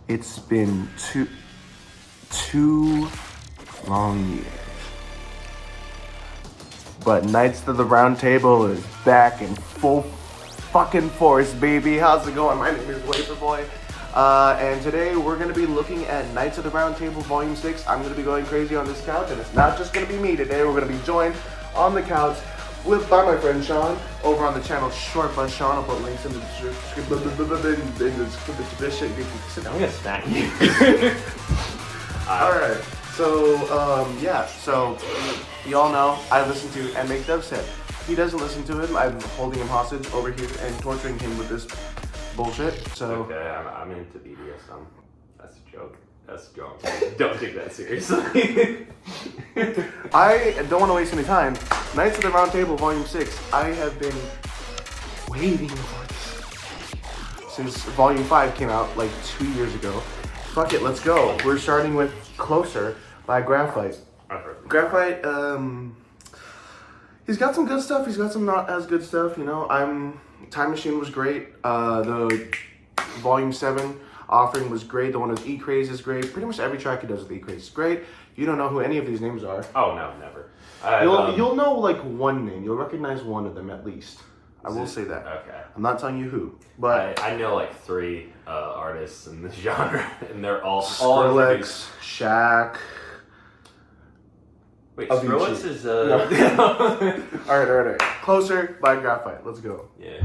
It's been two long years. But Knights of the Round Table is back in full fucking force, baby. How's it going? My name is Waferboy. And today we're going to be looking at Knights of the Round Table Volume 6. I'm going to be going crazy on this couch, and it's not just going to be me today. We're going to be joined on the couch by my friend Sean over on the channel Short Bus Sean. I'll put links in the description. I'm going to smack you. Alright, so y'all know I listen to and make dubstep. He doesn't listen to it. I'm holding him hostage over here and torturing him with this bullshit. So okay, I'm into BDSM. That's a joke. That's a joke. Don't take that seriously. I don't want to waste any time. Knights of the Round Table Volume 6. I have been waiting for this since Volume 5 came out like 2 years ago. Fuck it, let's go. We're starting with Closer by Graphite. Graphite, he's got some good stuff. He's got some not as good stuff, you know. Time Machine was great. The Volume 7 offering was great. The one with E-Craze is great. Pretty much every track he does with E-Craze is great. You don't know who any of these names are. Oh, no, never. You'll know like one name. You'll recognize one of them at least. I will say that. Okay. I'm not telling you who, but I know like 3 artists in this genre, and they're all Skrillex, Shaq. Wait, Skrillex is No. All right. Closer by Graphite. Let's go. Yeah.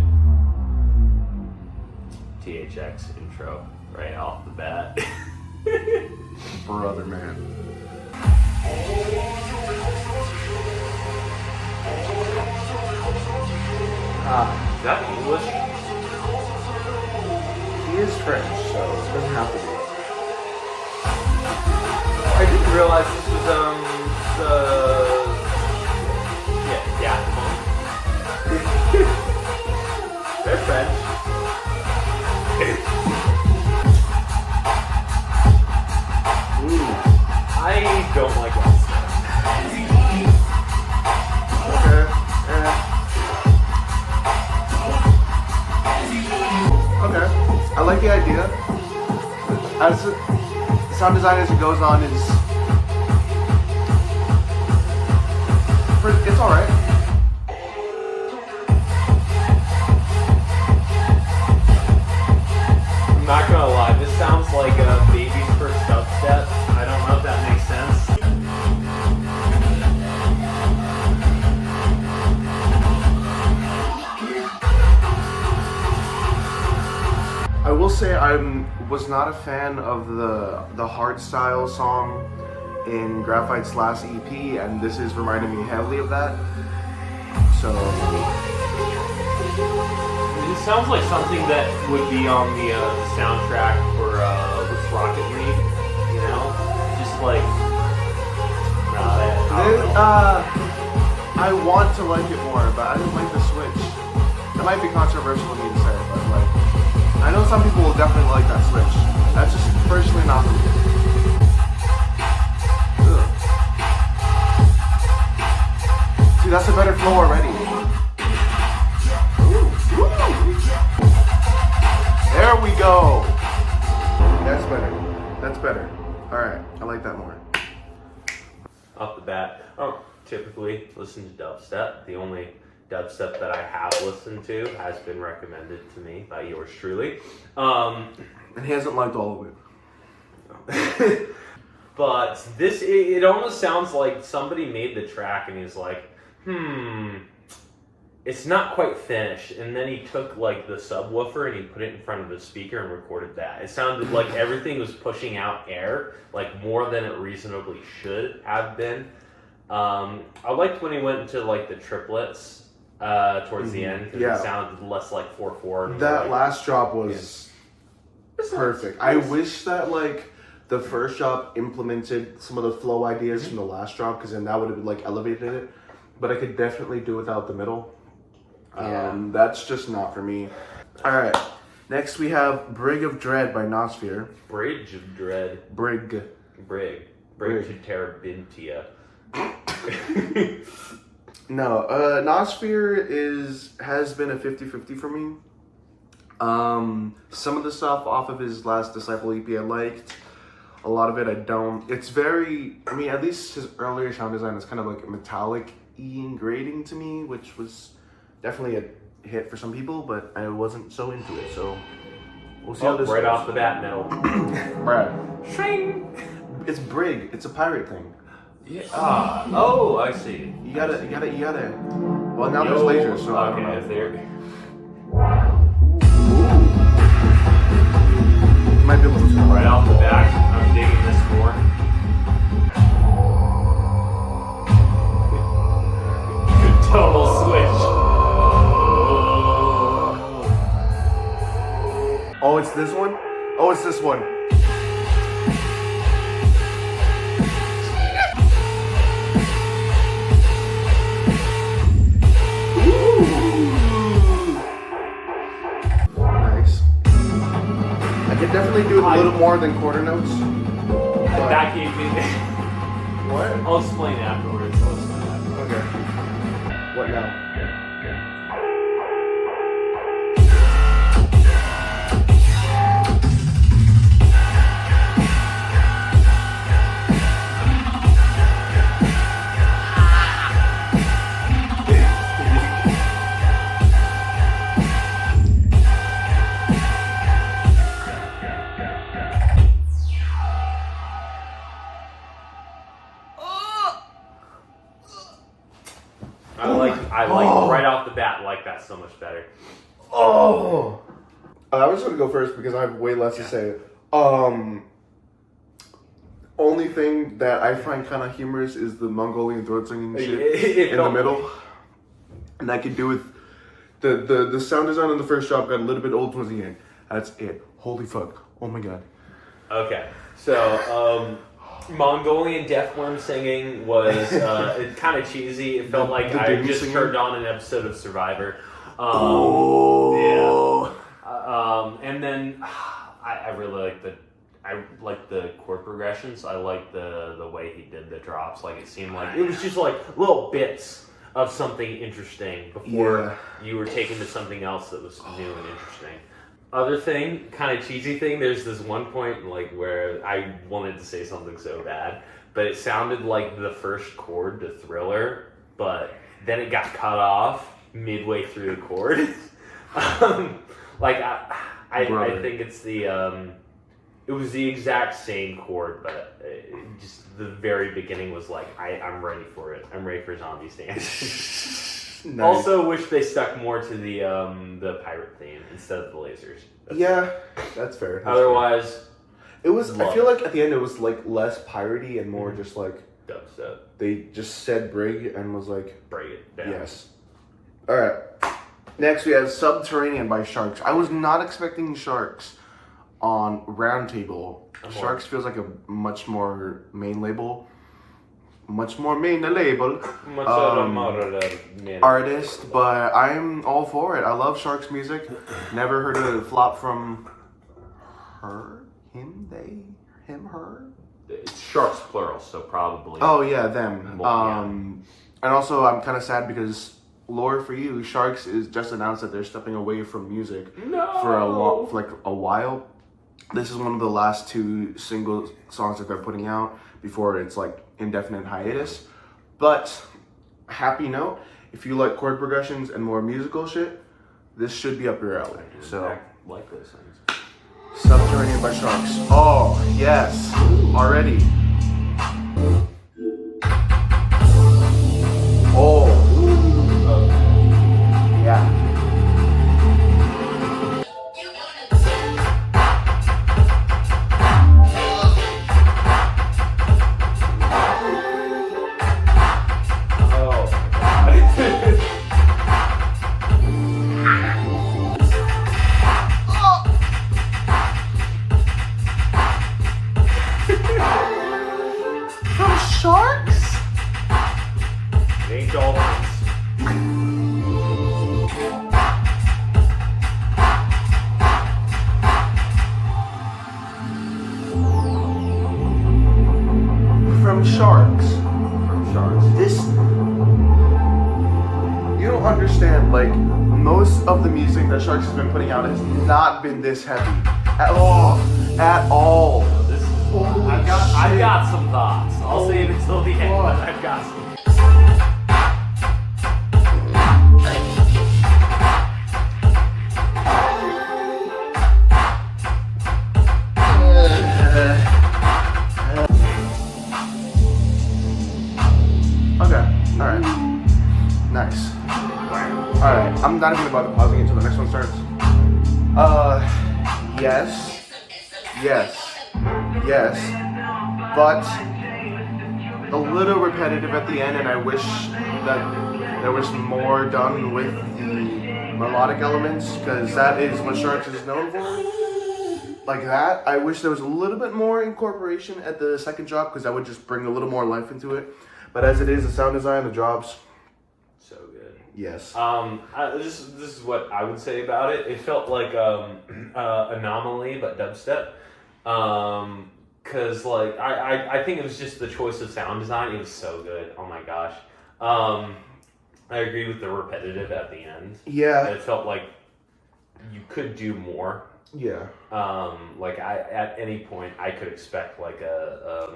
THX intro right off the bat. Brother, man. Is that English? He is French, so it doesn't have to be. I didn't realize this was Daft Punk. They're French. I don't like that stuff. Okay. I like the idea. As the sound design as it goes on is it's alright. I'm not gonna lie, this sounds like a baby's first dubstep. I don't know if that makes sense. I will say I was not a fan of the hard style song in Graphite's last EP, and this is reminding me heavily of that. So It sounds like something that would be on the soundtrack for What's Rocket League, you know? Just like, I want to like it more, but I didn't like the switch. It might be controversial of me to say, but like, I know some people will definitely like that switch. That's just personally not for me. Ugh. See, that's a better flow already. There we go. That's better. That's better. All right, I like that more. off the bat, I don't typically listen to dubstep. The only dubstep that I have listened to has been recommended to me by yours truly. And he hasn't liked all of it. But this, it almost sounds like somebody made the track and he's like, it's not quite finished. And then he took like the subwoofer and he put it in front of the speaker and recorded that. It sounded like everything was pushing out air, like more than it reasonably should have been. I liked when he went into like the triplets towards the end, because it sounded less like 4/4. That like, last drop was perfect. I wish that like the first drop implemented some of the flow ideas from the last drop, because then that would have like elevated it. But I could definitely do without the middle. That's just not for me. All right. Next we have Brig of Dread by Nossphere. Bridge of Dread. Brig to terabithia. No, Nossphere has been a 50-50 for me. Some of the stuff off of his last Disciple EP I liked. A lot of it I don't. It's very, I mean, at least his earlier sound design is kind of like metallic-y and grating to me, which was definitely a hit for some people, but I wasn't so into it, so we'll see how this right goes. off the bat, metal. Brad. Shing! It's Brig. It's a pirate thing. Yeah. Oh, I see. You gotta. Well, now there's lasers, so I don't know. if they're... Might be a little small. Right off the bat, I'm digging this more. Total switch. Oh, it's this one? Oh, it's this one. Nice. I could definitely do it a little more than quarter notes. That gave me... What? I'll explain afterwards. Okay. What now? I like right off the bat like that so much better. Oh! I was gonna go first because I have way less to say. Only thing that I find kind of humorous is the Mongolian throat singing shit in the middle. And that could do with the sound design on the first drop got a little bit old towards the end. That's it. Holy fuck. Oh my god. Okay, so Mongolian death worm singing was kind of cheesy. It felt like I just turned on an episode of Survivor. And then I really like the chord progressions. I like the way he did the drops. Like it seemed like it was just like little bits of something interesting before you were taken to something else that was new and interesting. Other thing, kind of cheesy thing, there's this one point like where I wanted to say something so bad, but it sounded like the first chord to Thriller, but then it got cut off midway through the chord. I think it's it was the exact same chord, but just the very beginning was like, I'm ready for it. I'm ready for Zombie Dance. Nice. Also, wish they stuck more to the pirate theme instead of the lasers. That's fair. Otherwise, it was. I feel like at the end it was like less piratey and more just like dubstep. They just said Brig and was like break it down. Yes. All right. Next we have Subterranean by Sharks. I was not expecting Sharks on Roundtable. Sharks feels like a much more main label. Artist, but I'm all for it. I love Sharks music. Never heard a flop from her, him, they, him, her. It's Sharks plural, so probably. Oh yeah, them. And also I'm kind of sad because lore for you, Sharks is just announced that they're stepping away from music for a while. This is one of the last 2 single songs that they're putting out before it's like indefinite hiatus. But happy note, if you like chord progressions and more musical shit, this should be up your alley. So like those things. Subterranean by Sharks. Oh yes, already. Oh, yeah. Sharks? It ain't dolphins. From Sharks. From Sharks. This, you don't understand, like, most of the music that Sharks has been putting out has not been this heavy at all. At all. This is, I've got some thoughts. I'll save it till the end, but I've got some. I'm not even about to pausing until the next one starts. Yes, but a little repetitive at the end, and I wish that there was more done with the melodic elements, because that is what Sharks is known for. Like that, I wish there was a little bit more incorporation at the second drop, because that would just bring a little more life into it. But as it is, the sound design, the drops, so good. Yes. This is what I would say about it. It felt like anomaly, but dubstep. Cause like I think it was just the choice of sound design. It was so good. Oh my gosh. I agree with the repetitive at the end. Yeah. It felt like you could do more. Yeah. Like at any point I could expect like a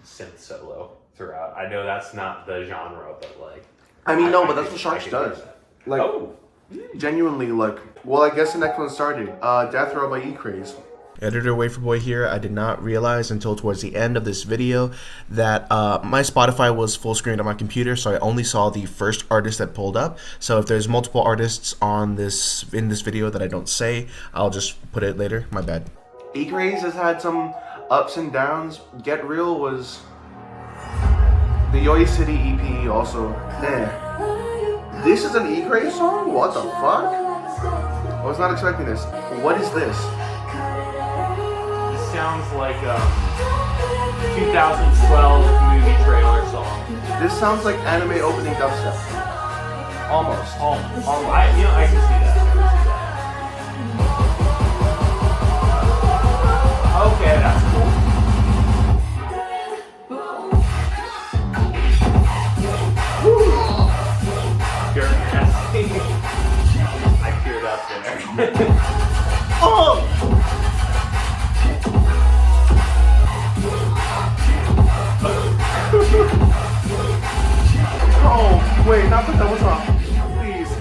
synth solo throughout. I know that's not the genre, but like. I mean, no, but that's what Sharks does. Like, genuinely, like, well, I guess the next one started. Death Row by E-Craze. Editor Waferboy here. I did not realize until towards the end of this video that my Spotify was full screen on my computer, so I only saw the first artist that pulled up. So if there's multiple artists on in this video that I don't say, I'll just put it later. My bad. E-Craze has had some ups and downs. Get Real was the Yoi City EP also. This is an E-Craze song? What the fuck? I was not expecting this. What is this? Sounds like a 2012 movie trailer song. This sounds like anime opening dubstep. Almost. I can see that. Okay, that's cool. I teared up there. Oh! Oh, wait, not the double drop. Please.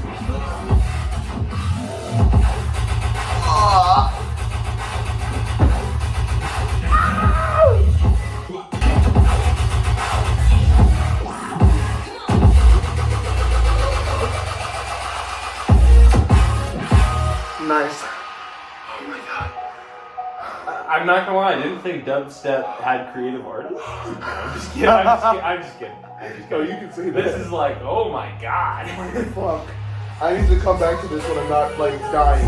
Nice. Oh my god. I'm not gonna lie, I didn't think dubstep had creative artists. No, I'm just kidding. I'm just kidding. Oh, you can say that. This is like, oh my god. Fuck. I need to come back to this when I'm not, like, dying.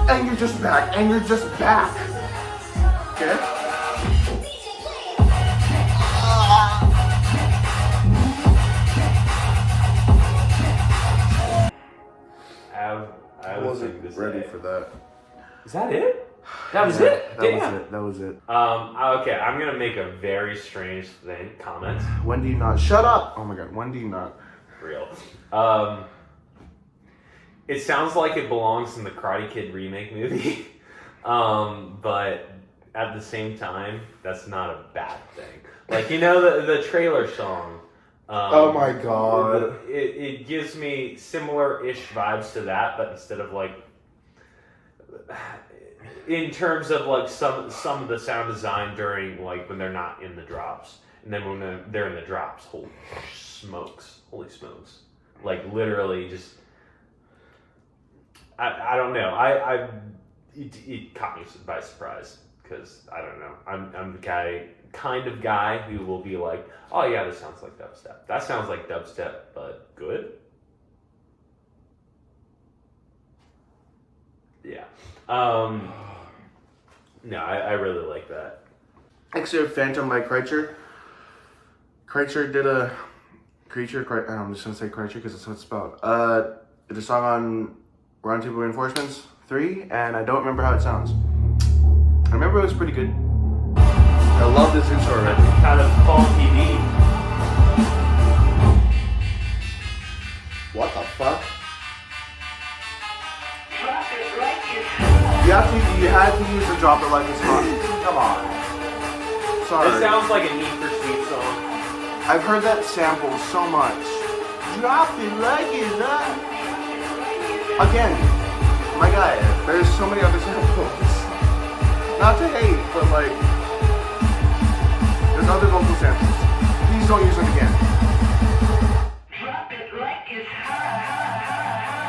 And you're just back. And you're just back. Okay? I wasn't ready for that. Is that it? That was it? That was it. Okay, I'm gonna make a very strange comment. When do you not? Shut up! Oh my god, when do you not? Real. It sounds like it belongs in the Karate Kid remake movie. But at the same time, that's not a bad thing. Like, you know, the trailer song. Oh my god. It gives me similar-ish vibes to that, but instead of like, in terms of like some of the sound design during like when they're not in the drops, and then when they're in the drops, holy smokes, like literally just, I don't know, it caught me by surprise, because I don't know, I'm the kind of guy who will be like, oh yeah, this sounds like dubstep. That sounds like dubstep, but good. Yeah. No, I really like that. Excerpt Phantom by Kreitzer. Kreitzer did a I'm just gonna say Kreitzer because that's what it's spelled. Did a song on Roundtable Reinforcements 3, and I don't remember how it sounds. I remember it was pretty good. I love this intro already. Kind of funky beat. What the fuck? You had to use the drop it like it's hot. Come on. Sorry. It sounds like a Need for Speed song. I've heard that sample so much. Drop it like it's hot. Again, my guy, there's so many other samples. Not to hate, but like, there's other vocal samples. Please don't use them again. Drop it like it's hot.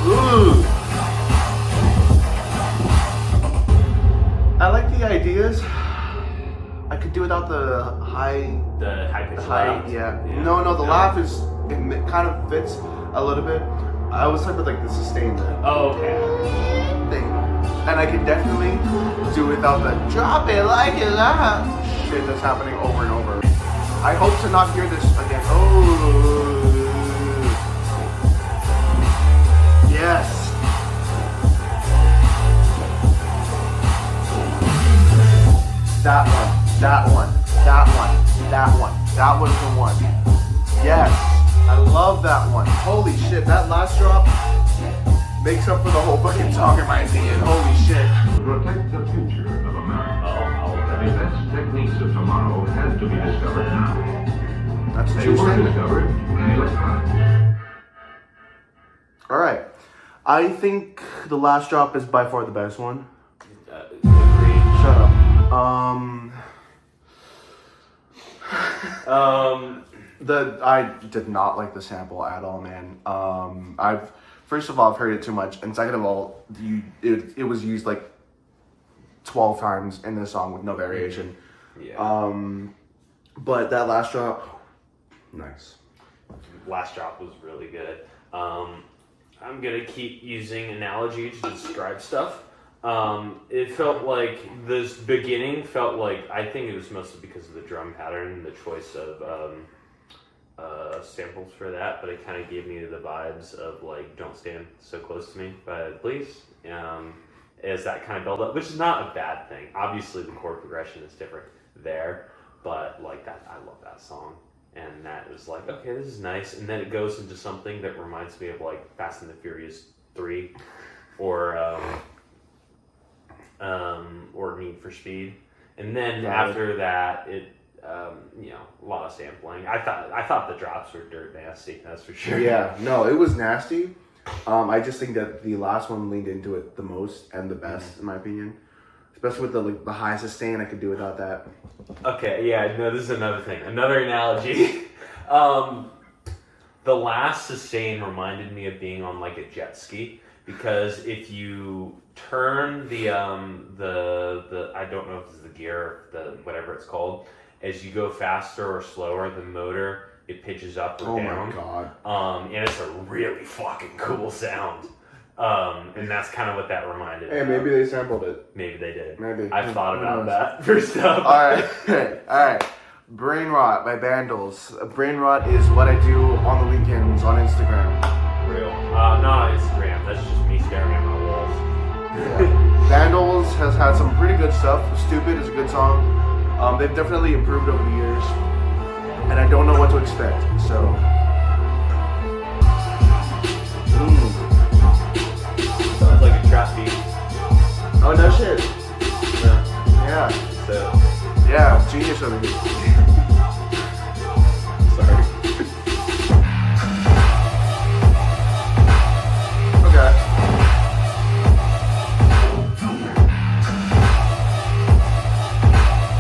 Ooh. I like the ideas. I could do without the high. The high-pitched laugh. Yeah. No, the laugh is, it kind of fits a little bit. I was talking about like the sustained Oh, okay. thing. And I could definitely do without the drop it like it shit that's happening over and over. I hope to not hear this again. Oh. Yes. That one, that one, that one, that one. That was the one. Yes. I love that one. Holy shit, that last drop makes up for the whole fucking song in my opinion. Holy shit. Protect the future of America. Oh, The best techniques of tomorrow has to be discovered now. That's They Tuesday. were discovered in electronics. Alright. I think the last drop is by far the best one. agreed. Shut up. I did not like the sample at all, man. First of all, I've heard it too much, and second of all, it was used like 12 times in this song with no variation. Yeah. But that last drop, nice. Last drop was really good. I'm gonna keep using analogy to describe stuff. It felt like this beginning felt like, I think it was mostly because of the drum pattern and the choice of samples for that, but it kind of gave me the vibes of like "Don't Stand So Close to Me" by the Police, as that kind of build up, which is not a bad thing. Obviously the chord progression is different there, but like that, I love that song. And that was like, okay, this is nice. And then it goes into something that reminds me of like Fast and the Furious 3 or Need for Speed. And then after that, it, a lot of sampling. I thought the drops were dirt nasty, that's for sure. Yeah, no, it was nasty. I just think that the last one leaned into it the most and the best, in my opinion. Especially with the high sustain, I could do without that. Okay, yeah, no, this is another thing. Another analogy. The last sustain reminded me of being on like a jet ski, because if you turn the I don't know if it's the gear, the whatever it's called, as you go faster or slower, the motor, it pitches up or down. Oh my god. And it's a really fucking cool sound. And that's kind of what that reminded me Hey, of. maybe they sampled it. Maybe they did. Maybe. I've thought Who about knows? that for stuff. Alright. Brainrot by Vandals. Brainrot is what I do on the weekends on Instagram. Real. Not on Instagram. That's just me staring at my walls. Yeah. Vandals has had some pretty good stuff. Stupid is a good song. They've definitely improved over the years. And I don't know what to expect, so. Sounds like a trap beat. Oh, no shit. Yeah. So, Yeah, genius of me. sorry. Okay.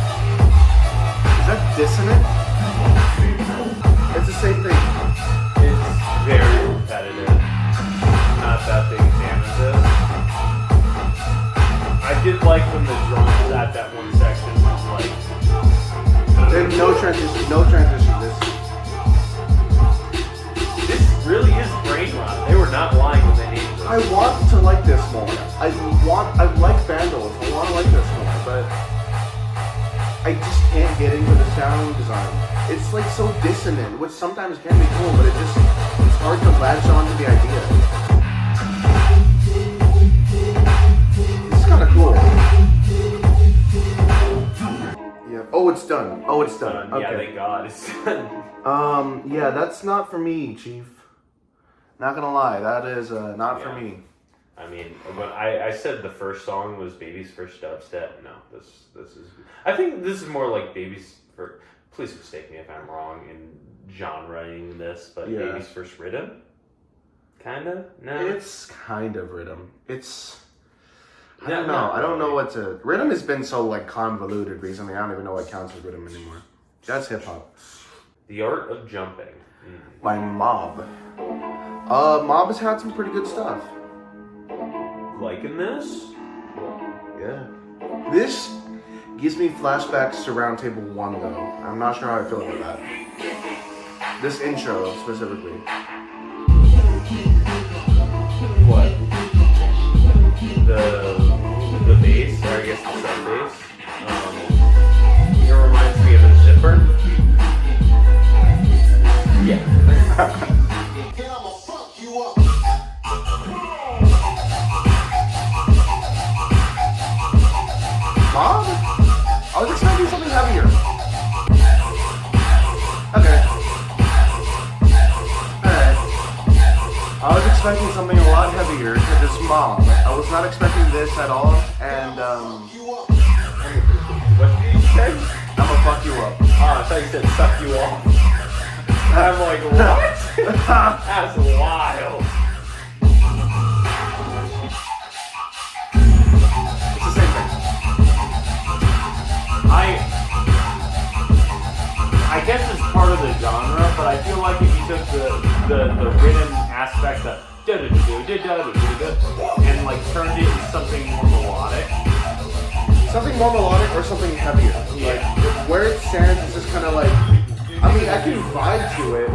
Is that dissonant? It's the same thing. It's very repetitive. Not that big a fan of this. I did like when the drums at that one section was like... There's no transition. This really is brainrot. They were not lying when they named this. I want to like this more. I like Vandals. I want to like this more, but I just can't get into the sound design. It's like so dissonant, which sometimes can be cool, but it's hard to latch on to the idea. It's kind of cool. done. Oh, it's done. Okay. Yeah, thank God it's done. Yeah, that's not for me, Chief. Not gonna lie, that is not for me. I mean, when I said the first song was Baby's first dubstep. No, this is. I think this is more like Baby's first. Please mistake me if I'm wrong in genreing this, but Baby's first rhythm. Kinda? No. It's kind of rhythm. It's. I don't know. I don't know what to. Rhythm has been so like convoluted recently. I don't even know what counts as rhythm anymore. That's hip hop. The Art of Jumping. By Mob. Mob has had some pretty good stuff. Liking this? Yeah. This gives me flashbacks to Roundtable 1 though. I'm not sure how I feel about that. This intro specifically. What? The bass, or I guess the sub bass. It reminds me of a zipper. Yeah. Mob? I was expecting something heavier. Okay. Alright. I was expecting something a lot heavier to this Mob. I was not expecting this at all, and What did you say? I'ma fuck you up. Oh, I thought you said suck you off. And I'm like, what? That's wild. It's the same thing. I guess it's part of the genre, but I feel like if you took the rhythm aspect of and like turned it into something more melodic. Something more melodic or something heavier. Yeah. Like, where it stands is just kind of like, I mean, I can vibe to it,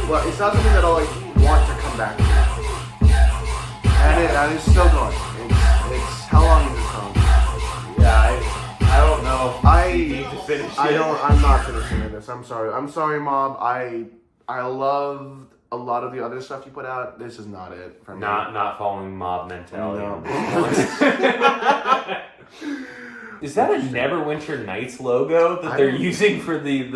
but it's not something that I'll like want to come back to. And it's still going. It's how long is this song? Yeah, I don't know. I need to finish it. I'm not finishing this. I'm sorry. I'm sorry, Mob. I loved a lot of the other stuff you put out. This is not it for me. Not following mob mentality. No. Is that a Neverwinter Nights logo that they're using for the?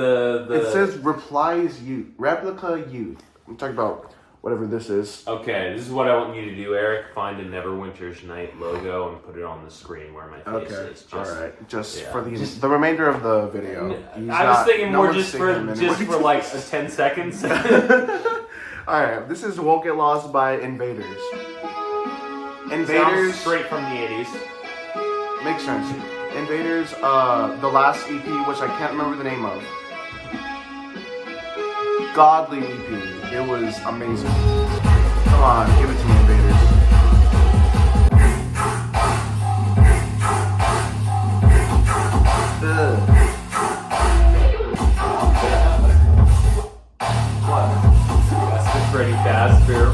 It says Replies Youth, Replica Youth. I'm talking about whatever this is. Okay, this is what I want you to do, Eric. Find a Neverwinter's Night logo and put it on the screen where my face is. All right. Just for the remainder of the video. I was thinking more just for like 10 seconds. All right. This is "Won't Get Lost" by Invaders. Sounds straight from the 80s. Makes sense. Invaders, the last EP, which I can't remember the name of. Godly EP. It was amazing. Come on, give it to me, Invaders. What? That's the Freddy Fazbear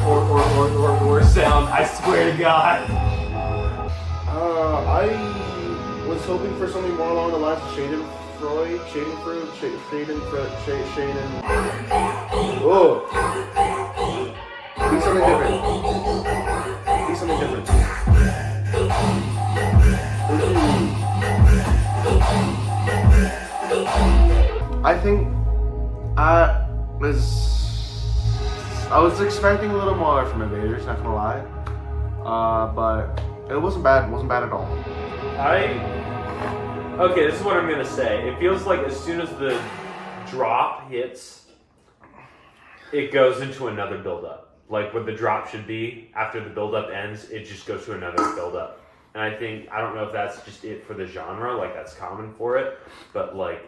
or sound. I swear to God. I was hoping for something more along the lines of Schadenfreude. Oh! Be something different. Be something different. I think I was expecting a little more from Invaders, not gonna lie. But it wasn't bad. It wasn't bad at all. Okay, this is what I'm gonna say. It feels like as soon as the drop hits, it goes into another build-up. Like what the drop should be after the build-up ends, it just goes to another build-up. And I don't know if that's just it for the genre, like that's common for it, but like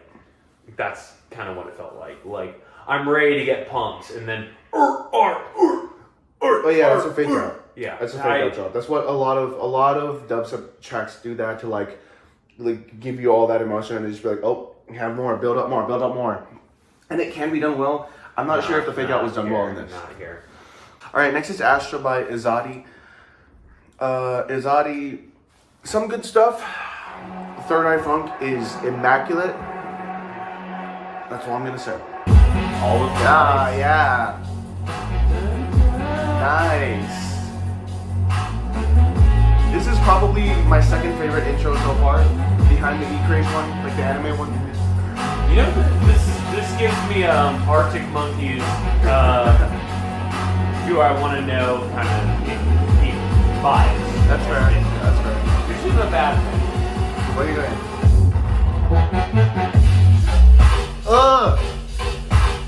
that's kind of what it felt like. Like I'm ready to get pumped, and then Oh yeah, that's a fake out. Yeah, that's a fake out drop. That's what a lot of dubstep tracks do. That to like give you all that emotion and just be like, oh, have more, build up more, and it can be done well. I'm not sure if the fake out was done well in this. Not here. All right, next is Astral by Izadi. Izadi, some good stuff. Third Eye Funk is immaculate. That's all I'm gonna say. All of that. Yeah. Nice. This is probably my second favorite intro so far, behind the E-Craze one, like the anime one. You know, this gives me Arctic Monkeys. Do I want to know kind of vibes? That's fair. That's fair. Which is a bad thing. What are you doing?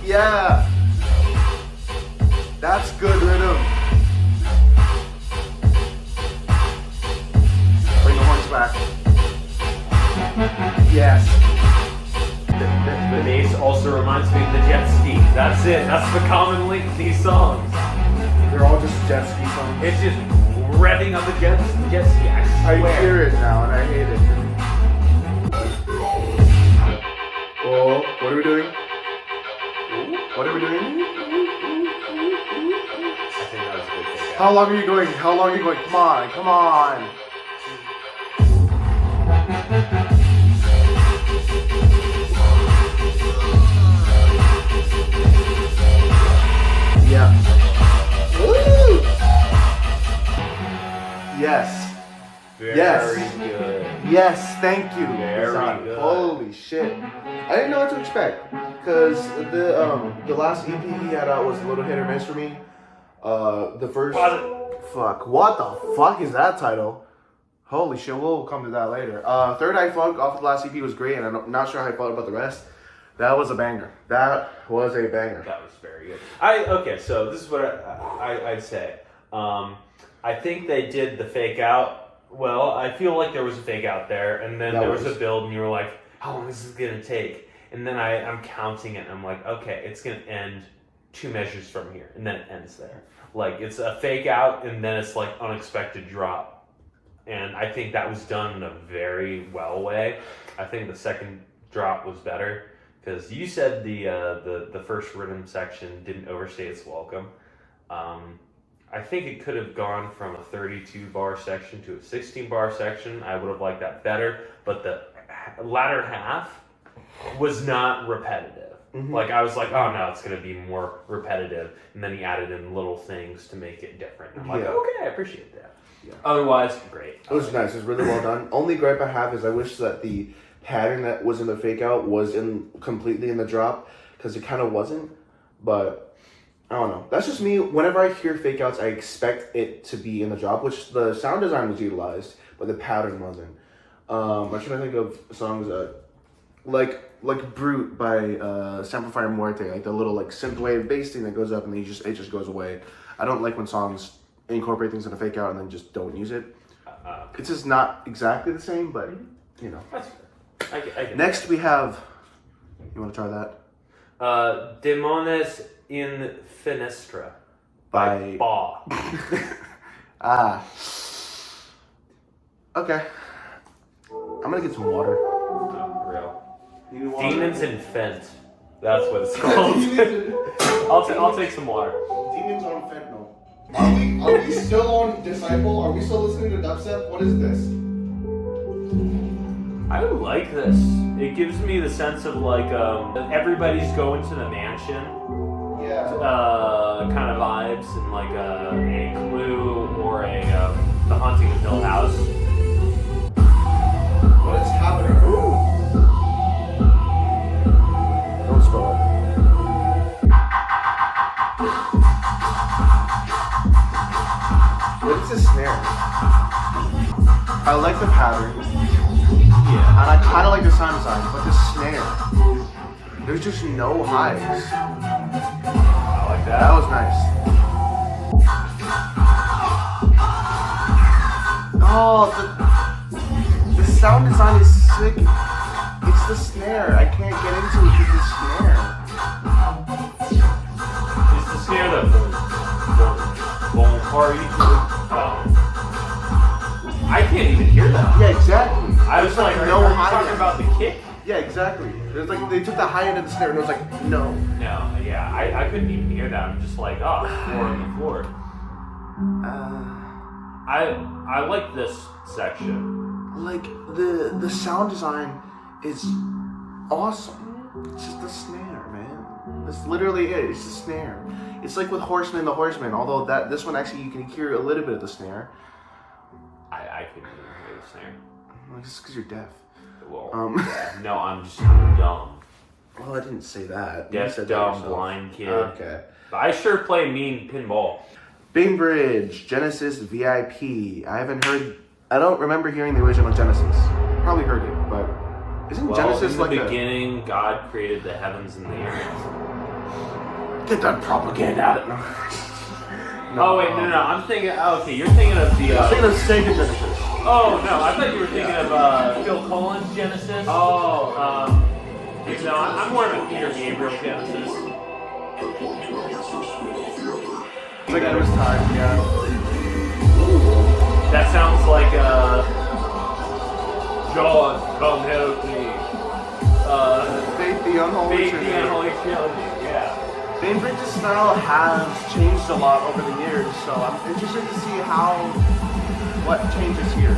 Yeah. That's good rhythm. Bring the horns back. Yes. The bass also reminds me of the jet ski. That's it. That's the common link to these songs. They're all just jet ski songs. It's just revving up the jet ski. I I hear it now and I hate it. Oh, what are we doing? What are we doing? I think that was a good thing. How long are you going? How long are you going? Come on, come on. Yeah. Woo! Yes. Very Yes. good. Yes, thank you. Very Izadi. good. Holy shit. I didn't know what to expect. Because the last EP he had out was a little hit or miss for me. The first fuck. What the fuck is that title? Holy shit, we'll come to that later. Third Eye Funk off the last EP was great, and I'm not sure how I felt about the rest. That was a banger. That was a banger. That was very good. Okay, so this is what I'd say. I think they did the fake out. Well, I feel like there was a fake out there, and then there was a build, and you were like, how long is this gonna take? And then I'm counting it, and I'm like, okay, it's gonna end 2 measures from here, and then it ends there. Like, it's a fake out, and then it's like unexpected drop. And I think that was done in a very well way. I think the second drop was better, because you said the first rhythm section didn't overstay its welcome. I think it could have gone from a 32 bar section to a 16 bar section. I would have liked that better, but the latter half was not repetitive. Mm-hmm. Like, I was like, oh no, it's going to be more repetitive. And then he added in little things to make it different. And I'm like, okay, I appreciate that. Yeah. Otherwise, great. It was nice. It was really well done. Only gripe I have is I wish that the pattern that was in the fake out was completely in the drop, because it kind of wasn't. But I don't know. That's just me. Whenever I hear fake outs, I expect it to be in the drop, which the sound design was utilized, but the pattern wasn't. I'm trying to think of songs like Brute by Samplifier Muerte, like the little like synth wave bass thing that goes up and then it just goes away. I don't like when songs incorporate things in a fake out and then just don't use it. It's just not exactly the same, but you know. That's fair. I get Next we have. You want to try that? Demones in Fenestra By Ba. Okay. I'm gonna get some water. Oh, real. You need water? Demons in Fent. That's what it's called. I'll take some water. Demons on fentanyl. Are we still on Disciple? Are we still listening to dubstep? What is this? I like this. It gives me the sense of like everybody's going to the mansion Yeah. kind of vibes, and like a Clue or a The Haunting of Hill House. What is happening? Ooh. Don't spell it. What is this snare? I like the pattern. Yeah. And I kind of like the sound design, but the snare. There's just no highs. I like that. That was nice. Oh, the sound design is sick. It's the snare. I can't get into it with the snare. It's the snare that boom party. I can't even hear that. Yeah, exactly. I was like, no are you high talking end. about the kick? Yeah, exactly. There's like they took the high end of the snare and it was like no. No, yeah, I couldn't even hear that. I'm just like, oh, floor on the floor. I like this section. Like the sound design is awesome. It's just the snare, man. That's literally it. It's the snare. It's like with Horseman the Horseman, although this one actually you can hear a little bit of the snare. I couldn't even hear the snare. Well, just because you're deaf. Well, Um. no, I'm just dumb. Well, I didn't say that. You Deaf, said that dumb, yourself. blind kid. Okay. I sure play mean pinball. Bainbridge, Genesis VIP. I don't remember hearing the original Genesis. Probably heard it, but isn't Genesis in like the beginning, God created the heavens and the earth. Get that propaganda out of it. Oh wait, no, I'm thinking. Okay, you're thinking of the. I'm thinking of Sega Genesis. Oh no, I thought you were thinking of Phil Collins Genesis. Oh. No, I'm more of a Peter Gabriel Genesis. It's like it was time, yeah. That sounds like John, come help me. Faith the Unholy Faith Trinity. the Unholy Trinity, yeah. Bainbridge's style has changed a lot over the years, so I'm interested to see what changes here.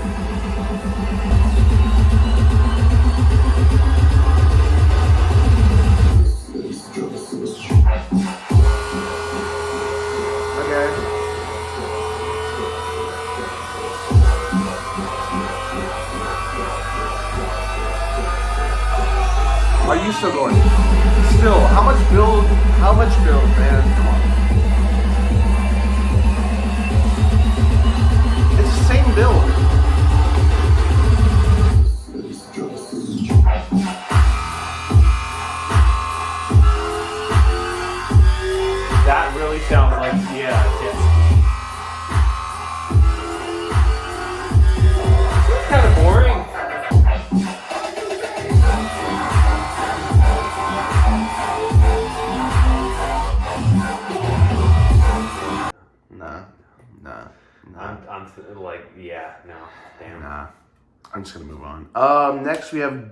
Okay. Are you still going? Still, how much build, man? Come on. It's the same build. That really sounds like, yeah. It's kind of boring. I'm like, yeah, no, damn. Nah, I'm just gonna move on. Next we have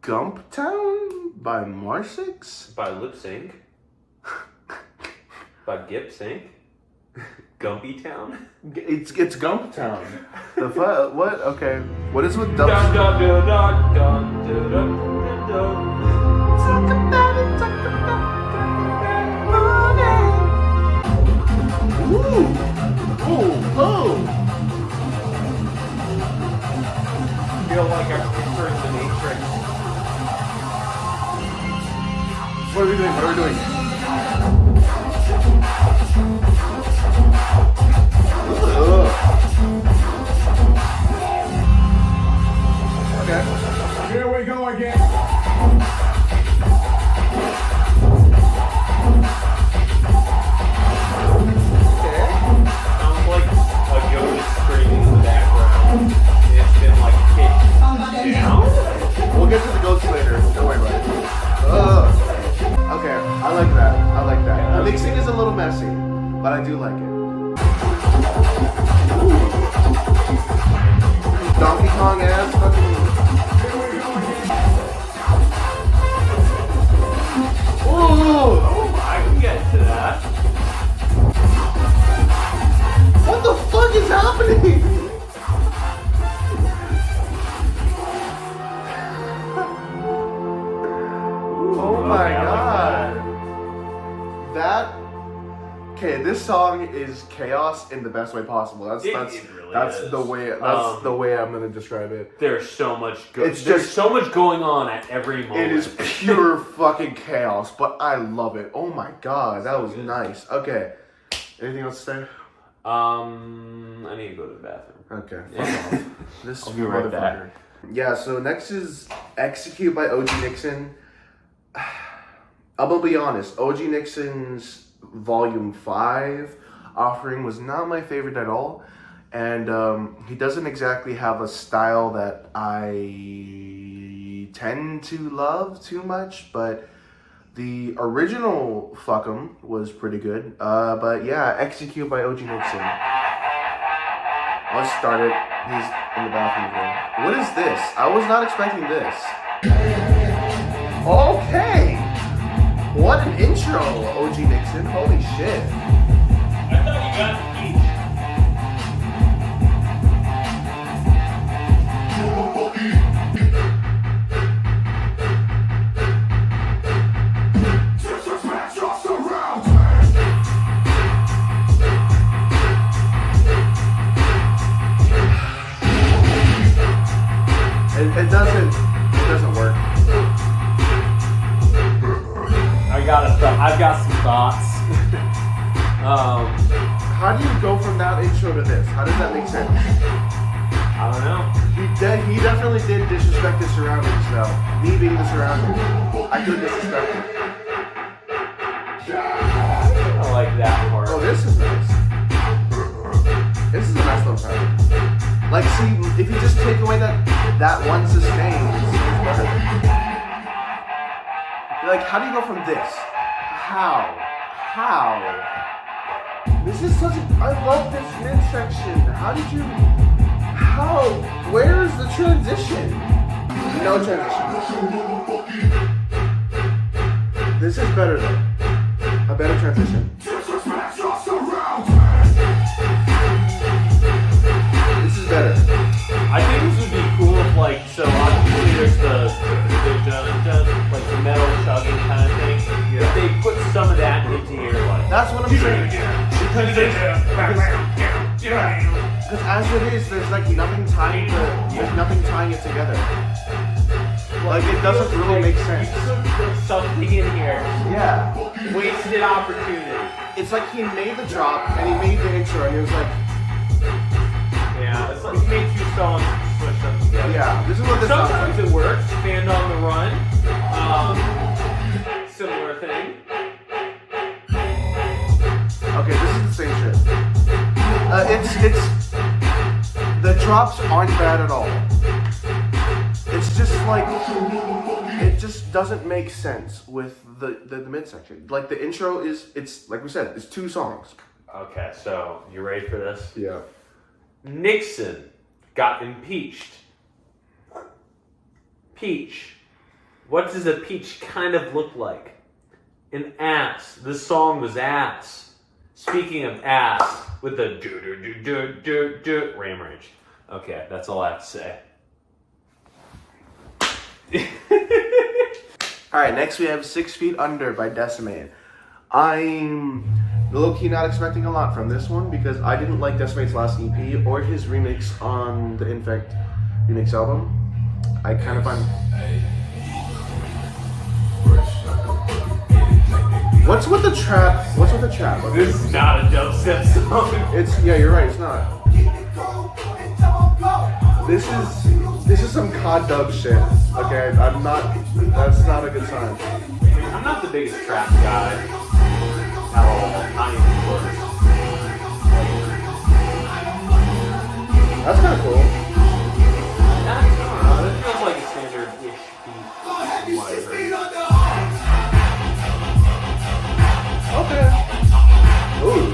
Gump Town by Marsix. By Lip Sync. By Gip Sync. Gumpy Town. It's Gump Town. The what? Okay. What is with Dun, dubs? dun, dun, dun, dun, dun, dun, dun. Talk about it. Ooh. Oh. Feel like I'm entering the Matrix. What are we doing? Okay. Here we go again. Sounds like a ghost screaming in the background. It's been like kicked down. We'll get to the ghosts later. Don't worry about it. Okay, I like that. The mixing is a little messy, but I do like it. Donkey Kong ass fucking. Ooh! I can get to that. What the fuck is happening? Oh my god. Okay, this song is chaos in the best way possible. That's It really is. the way I'm gonna describe it. There's so much. It's There's just- so much going on at every moment. It is pure fucking chaos, but I love it. Oh my god, that was good. nice. Okay, anything else to say? I need to go to the bathroom. Okay, Yeah. fuck off. This I'll be right back. motherfucker. Yeah, so next is Execute by OG Nixin. I'm gonna be honest, OG Nixon's Volume 5 offering was not my favorite at all. And he doesn't exactly have a style that I tend to love too much, but the original Fuck 'em was pretty good. But yeah, Execute by OG Nixon. Let's start it. He's in the bathroom again. What is this? I was not expecting this. Okay! What an intro, OG Nixon. Holy shit. I thought you got each. It doesn't work. It I've got some thoughts. How do you go from that intro to this? How does that make sense? I don't know. He definitely did disrespect his surroundings, though. Me being the surroundings. I could disrespect him. I like that part. Oh, this is nice. This is a nice little part. Like, see, if you just take away that one sustain, it's better. Like, how do you go from this? How? This is such a... I love this midsection. How did you... How? Where is the transition? No transition. This is better though. A better transition. This is better. I think this would be cool if, like, so obviously there's the like the metal chugging kind of thing. Yeah. If they put some of that into here, like... That's what I'm saying. Because as it is, there's like nothing tying it together. Like it doesn't really make sense. You could put something in here. Yeah. Wasted opportunity. It's like he made the drop and he made the intro and he was like, yeah, it's like he made two songs switched up together. yeah, this is what this sounds like. Sometimes it works. Band on the Run. Similar thing. Okay, this is the same shit. It's the drops aren't bad at all. It's just like it just doesn't make sense with the midsection. Like the intro it's like we said, it's two songs. Okay, so you ready for this? Yeah. Nixin got impeached. Peach. What does a peach kind of look like? An ass. This song was ass. Speaking of ass, with the do ram range. Okay, that's all I have to say. Alright, next we have 6 Feet Under by Decimate. I'm low-key not expecting a lot from this one because I didn't like Decimate's last EP or his remix on the Infect remix album. I kind of find... What's with the trap? This is not a dubstep song. Yeah, you're right, it's not. This is some COD dub shit. Okay, that's not a good sign. I'm not the biggest trap guy at all. Not even close. That's kind of cool. I don't know. This feels like a standard-ish beat. from what I heard. Okay. Ooh.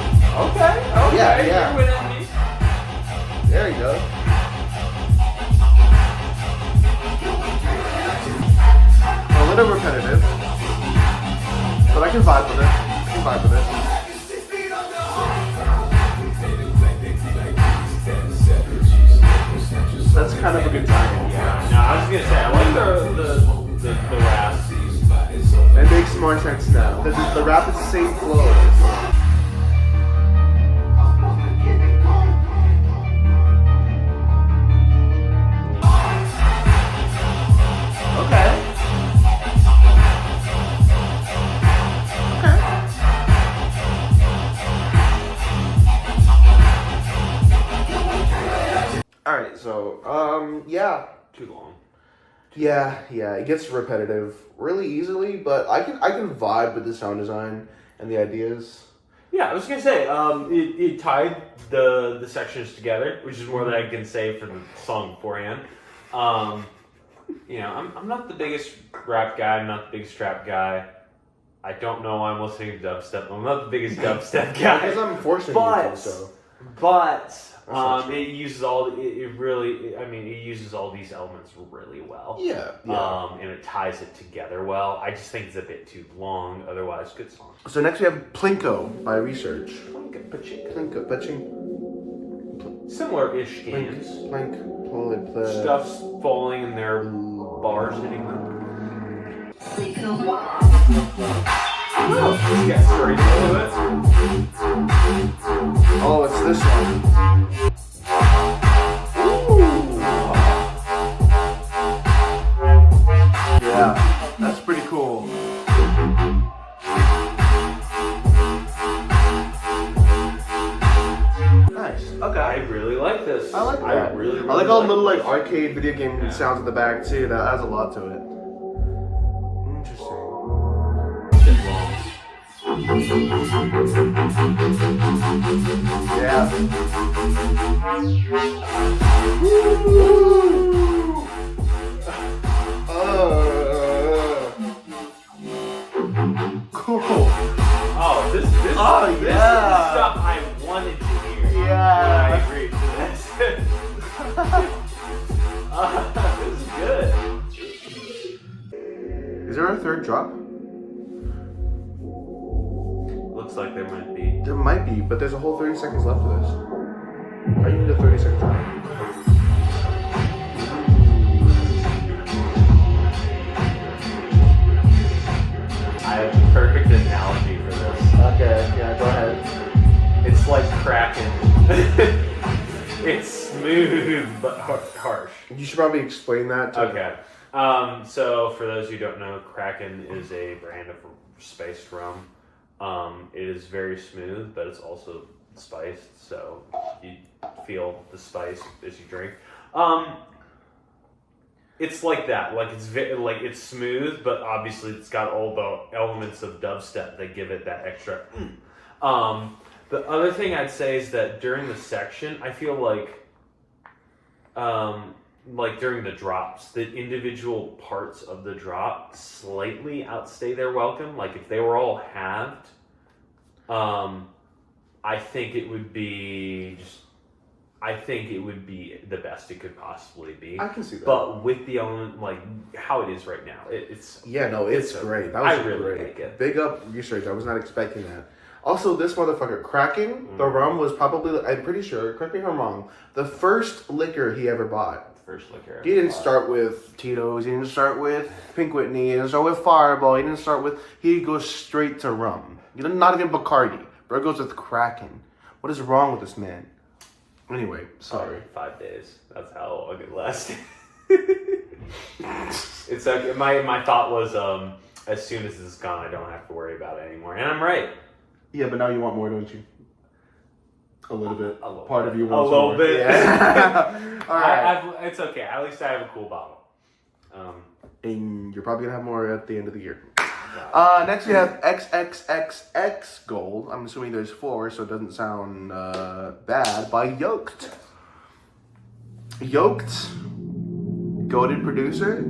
Okay. Yeah. You're winning me. There you go. A little repetitive, but I can vibe with it. That's kind of a good time. Yeah. No, I was gonna say I like the rap. It makes more sense now because the rap is the same flow. Okay. Alright, so, yeah. Too long. Yeah, it gets repetitive really easily, but I can vibe with the sound design and the ideas. Yeah, I was gonna say, it tied the sections together, which is more than I can say for the song beforehand. You know, I'm not the biggest rap guy, I'm not the biggest trap guy. I don't know why I'm listening to dubstep. I'm not the biggest dubstep guy. Because I'm forcing but, you to, so. But it uses it uses all these elements really well. Yeah. And it ties it together well. I just think it's a bit too long. Otherwise, good song. So next we have Plinko by Research. Pachinko. Pachinko. Similar-ish games. Stuff's Stuff's falling and their bars hitting them. Let's get straight into it. Oh, it's this one. Ooh. Yeah, that's pretty cool. little like arcade video game sounds in the back too. That adds a lot to it. Interesting. Yeah. Cool. Oh, this is the stuff I wanted to hear. Yeah. When I agreed to this. This is good. Is there a third drop? Looks like there might be. There might be, but there's a whole 30 seconds left of this. I need a 30-second drop. I have the perfect analogy for this. Okay, yeah, go ahead. It's like Kraken. It's smooth but harsh. You should probably explain that to Okay. So for those who don't know, Kraken is a brand of spiced rum. It is very smooth, but it's also spiced, so you feel the spice as you drink. It's like that. Like it's smooth, but obviously it's got all the elements of dubstep that give it that extra. The other thing I'd say is that during the section, I feel like during the drops, the individual parts of the drop slightly outstay their welcome. Like if they were all halved, I think it would be the best it could possibly be. I can see that. But with the element, like how it is right now, it's great. That was really great. like it. Big up research. I was not expecting that. Also, this motherfucker, Kraken, the rum was probably, I'm pretty sure, correct me if I'm wrong, the first liquor he ever bought. First liquor. He didn't start with Tito's, he didn't start with Pink Whitney, he didn't start with Fireball, he goes straight to rum. Not even Bacardi. Bro goes with Kraken. What is wrong with this man? Anyway, sorry. 5 days. That's how long it lasted. It's okay. My thought was, as soon as this is gone, I don't have to worry about it anymore. And I'm right. Yeah, but now you want more, don't you? A little bit. Part Part of you wants a little more. bit. Yeah. All right. It's okay. At least I have a cool bottle. And you're probably gonna have more at the end of the year. Next we have XXXX Gold. I'm assuming there's 4, so it doesn't sound bad. By Yoked. Yoked, goated producer.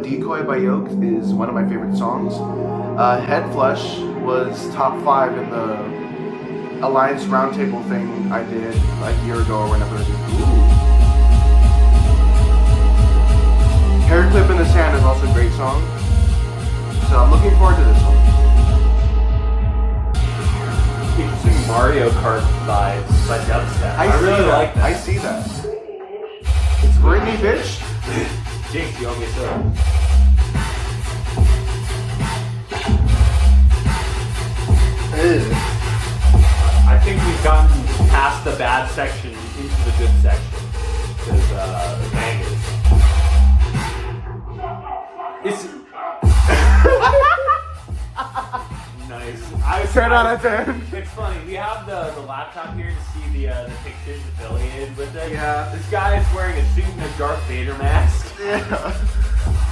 Decoy by Yoked is one of my favorite songs. Head Flush was top 5 in the Alliance Roundtable thing I did like a year ago or whenever I did. Hair Clip in the Sand is also a great song. So I'm looking forward to this one. Interesting Mario Kart vibes by dubstep. I really like that. I see that. It's Britney, bitch. Jinx, you owe me so. I think we've gotten past the bad section into the good section. Because the bangers. It's nice. I 10 out of 10. It's funny. We have the laptop here to see the pictures affiliated with it. Yeah. This guy is wearing a suit and a Darth Vader mask. Yeah.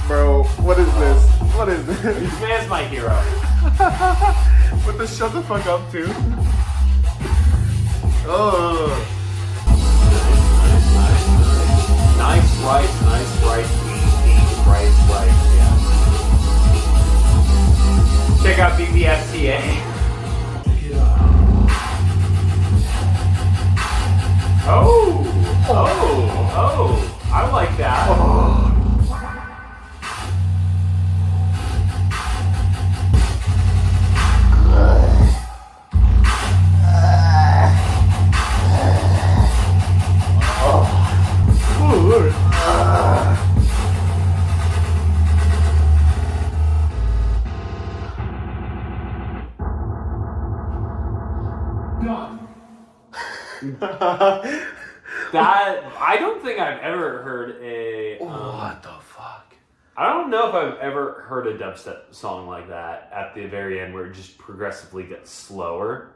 Bro, what is this? What is this? This man's my hero. What the shut the fuck up too? Oh. Nice rice, deep rice, yeah. Check out BBFTA. Oh, I like that. That I don't think I've ever heard a. What the fuck? I don't know if I've ever heard a dubstep song like that at the very end where it just progressively gets slower.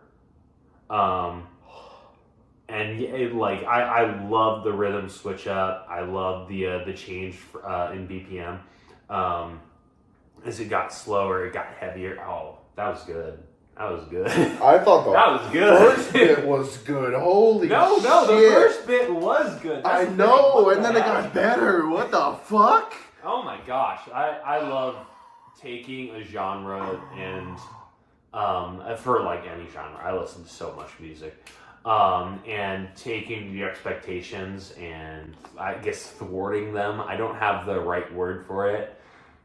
And like I love the rhythm switch up. I love the change in BPM. As it got slower, it got heavier. Oh, that was good. That was good. I thought that was good. First bit was good. Holy no, shit. the first bit was good. I know, and then it got better. What the fuck? Oh my gosh, I love taking a genre and for like any genre, I listen to so much music. And taking the expectations and I guess thwarting them. I don't have the right word for it,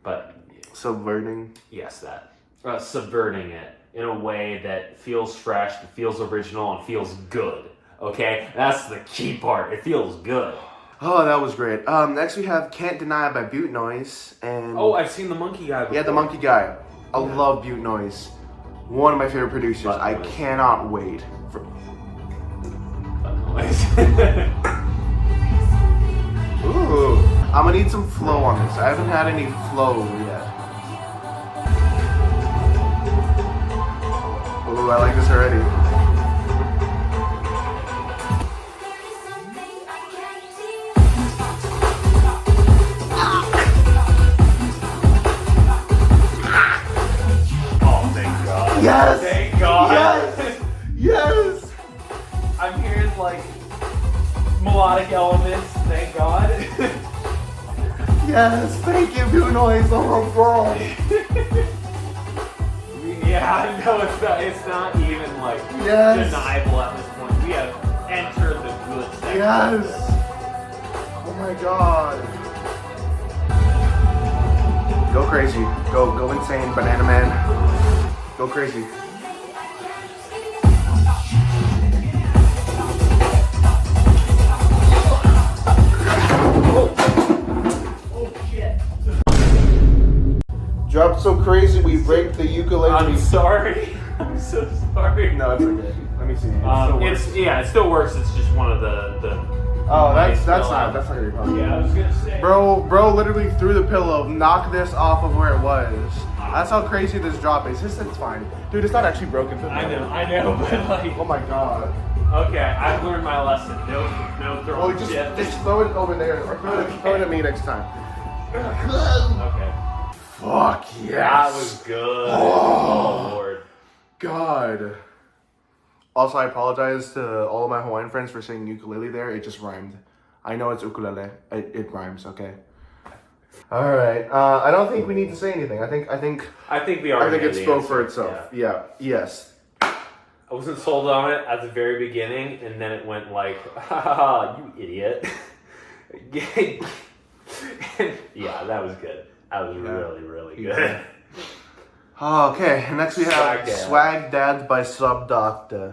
but subverting. Yes, that subverting it in a way that feels fresh, that feels original, and feels good. Okay, that's the key part. It feels good. Oh, that was great. Next we have "Can't Deny" by Butte Noise, and I've seen the MONKEE guy before. Yeah, the MONKEE guy. I love Butte Noise. One of my favorite producers. I cannot wait for. Ooh, I'm gonna need some flow on this. I haven't had any flow yet. Ooh, I like this already. Oh, thank God. Yes! Thank God. Yes! Yes! I'm hearing like melodic elements, thank God. Yes, thank you, Butte Noise. Oh my God. Yeah, I know it's not even like Yes. deniable at this point. We have entered the good section. Yes! Oh my God. Go crazy. Go insane, Banana Man. Go crazy. Dropped so crazy we break the ukulele. I'm sorry. I'm so sorry. No, it's okay. Let me see. It still works. It's just one of the Oh, that's not gonna be possible. Yeah, I was gonna say. Bro literally threw the pillow, knocked this off of where it was. That's how crazy this drop is. It's fine. Dude, it's not actually broken. I know, but like. Oh my God. Okay, I've learned my lesson. No throwing Well, shit. just throw it over there, or throw it at me next time. Okay. Fuck yes. That was good. Oh Lord. God. Also, I apologize to all of my Hawaiian friends for saying ukulele there. It just rhymed. I know it's ukulele. It rhymes. Okay. All right. I don't think we need to say anything. I think we already. it spoke for itself. Yeah. Yes. I wasn't sold on it at the very beginning, and then it went like, "Ha, you idiot." Yeah, that was good. That was really, really good. Okay, next we have Swag Dad. Swag Dads by Subdocta.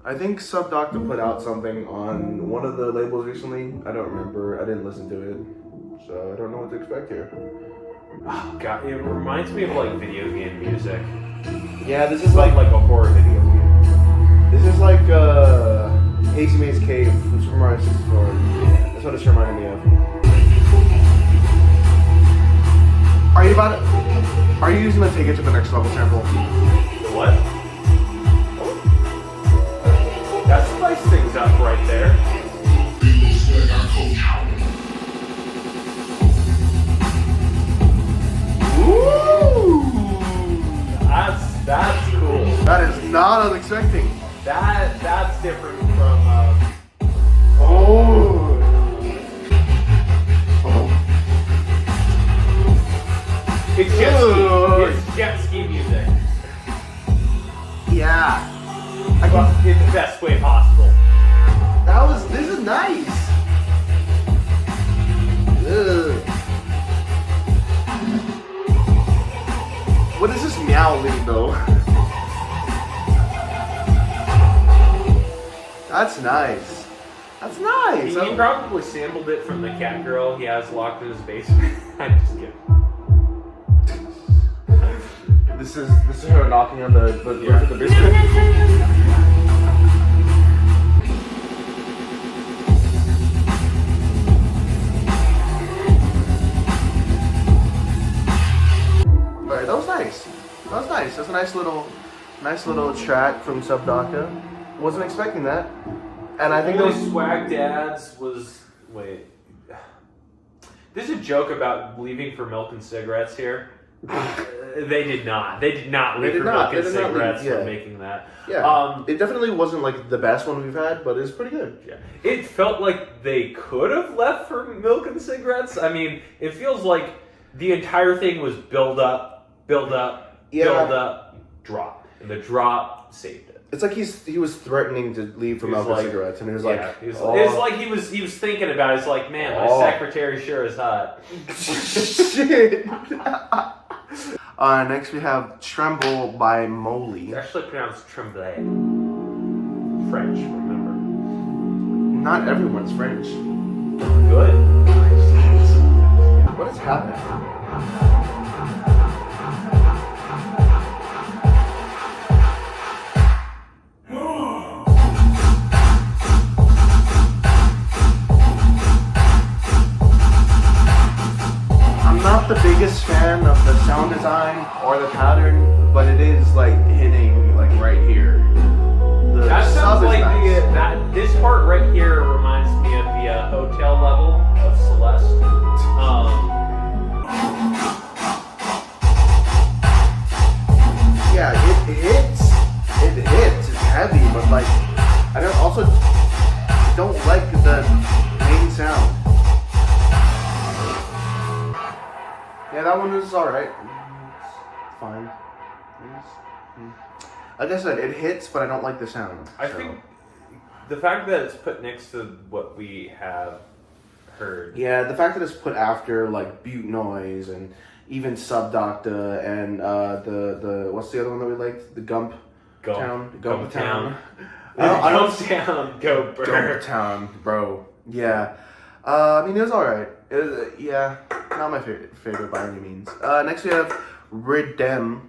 I think Subdocta put out something on one of the labels recently. I don't remember. I didn't listen to it. So I don't know what to expect here. Oh, God, it reminds me of like video game music. Yeah, this is Like a horror video game. This is like Hazy Maze Cave from Super Mario 64. Yeah, that's what it's reminding me of. Are you using the take it to the next level sample? The what? That spice things up right there. Ooh! That's cool. That is not unexpected. That's different from Oh! it's jet ski music. Yeah. In the best way possible. This is nice. Ugh. What is this meowing though? That's nice. That's nice. He probably sampled it from the cat girl he has locked in his basement. I'm just kidding. This is her knocking on the basement. Alright, that was nice. That was nice. That's a nice little track from Subdocta. Wasn't expecting that. And I think Only those Swag Dads was wait. There's a joke about leaving for milk and cigarettes here. They did not. They did not leave for milk and cigarettes for making that. Yeah. It definitely wasn't like the best one we've had, but it's pretty good. Yeah. It felt like they could have left for milk and cigarettes. I mean, it feels like the entire thing was build up, build up, drop, and the drop saved it. It's like he was threatening to leave for milk and cigarettes, and it was like, it's like he was thinking about it. It's like, man, my secretary sure is hot. Shit. Next we have Tremble by Molly. It's actually pronounced tremblay. French, remember? Not everyone's French. Good. What is happening? I'm not the biggest fan of the sound design or the pattern, but it is like hitting like right here. That sounds like this part right here reminds me of the hotel level of Celeste. Yeah, it hits. It's heavy, but like I don't like the main sound. Yeah, that one was alright. It's fine. Like I said, it hits, but I don't like the sound. I think the fact that it's put next to what we have heard. Yeah, the fact that it's put after like Butte Noise and even Subdocta and the what's the other one that we liked? The Gump Town. Gump Town. Gump Town. Go Burr. Gump Town, bro. Yeah. I mean, it was alright. Yeah, not my favorite by any means. Next we have Redem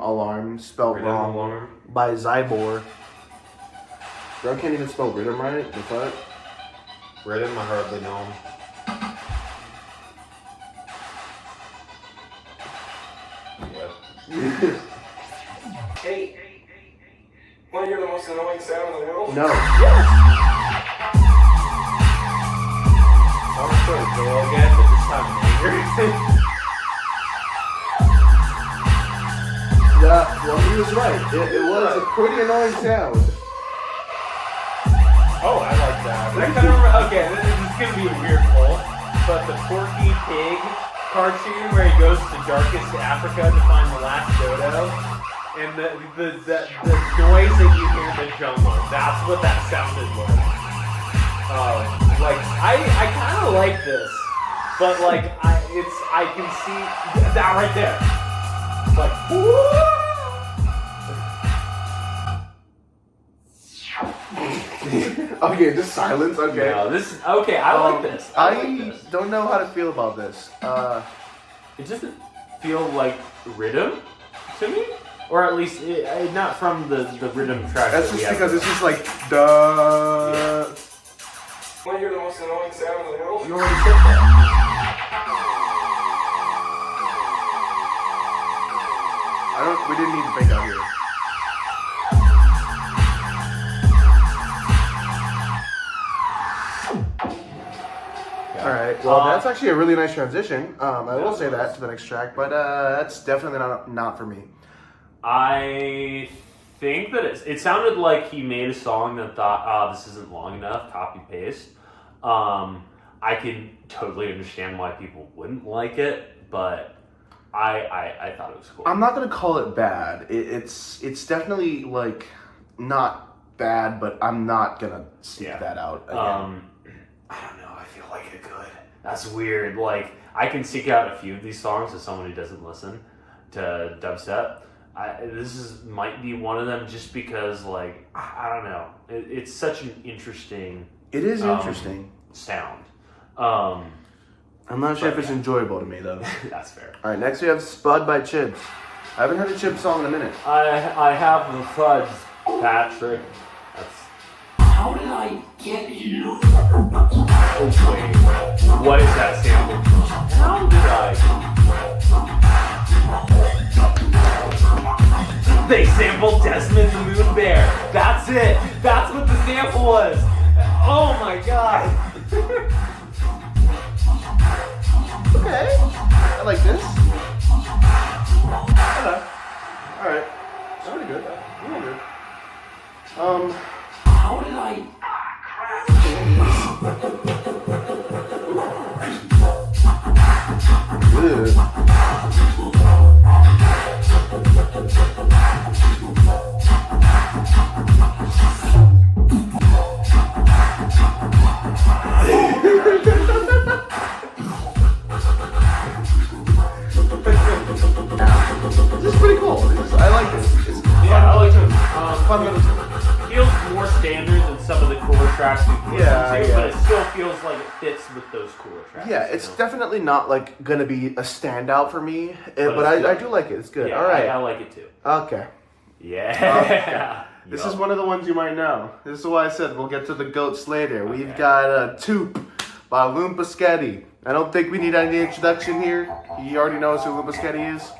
Alarm, spelled wrong, Alarm. by Zybor. Bro, can't even spell rhythm right. The fuck? Rhythm, I hardly know him. Yeah. Hey, want to hear the most annoying sound in the world? No. I'm sure it's all again, but this time later. Yeah, well, he was right. It was a pretty annoying sound. Oh, I like that. I kind of okay, this is going to be a weird poll, but the Porky Pig cartoon where he goes to darkest Africa to find the last dodo, and the noise that you hear in the jungle, that's what that sounded like. Like, I kind of like this, but like, I can see that right there. It's like, Okay, just silence. Okay. no, okay. I like this. I like this. don't know how to feel about this. It doesn't feel like rhythm to me, or at least not from the rhythm track. That's that we just have. because it's just like duh. Yeah. Want to hear the most annoying sound in the world? You already said that. We didn't need to fake out here. Alright, well that's actually a really nice transition. I will say that to the next track, but that's definitely not for me. I think that it sounded like he made a song that thought, this isn't long enough, copy paste. I can totally understand why people wouldn't like it, but I thought it was cool. I'm not gonna call it bad. It's definitely like not bad, but I'm not gonna seek that out again. I don't know. I feel like it could. That's weird. Like, I can seek out a few of these songs as someone who doesn't listen to dubstep. This might be one of them, just because, like, I don't know. It's such an interesting. It is interesting sound. I'm not sure if it's enjoyable to me though. That's fair. All right, next we have Spud by Chibs. I haven't heard a Chibs song in a minute. I have the fudge, Patrick. How did I get here? Oh, wait. What is that sample? How did I? They sampled Desmond the Moon Bear. That's it. That's what the sample was. Oh my god. Okay. I like this. Okay. Alright. That's pretty good. Real good. How did I? This is pretty cool. I like this. It's Yeah, I like it. fun little. Feels more standard than some of the cooler tracks we've listened Yeah, to, yeah. but it still feels like it fits with those cooler tracks. Yeah, it's you know? definitely not like gonna be a standout for me, but it's I good. do like it. It's good. Yeah, All right. I like it too. Okay. Yeah. This Yup. is one of the ones you might know. This is why I said we'll get to the goats later. We've Okay. got a Toop by Loomp. I don't think we need any introduction here. He already knows who Loomp is.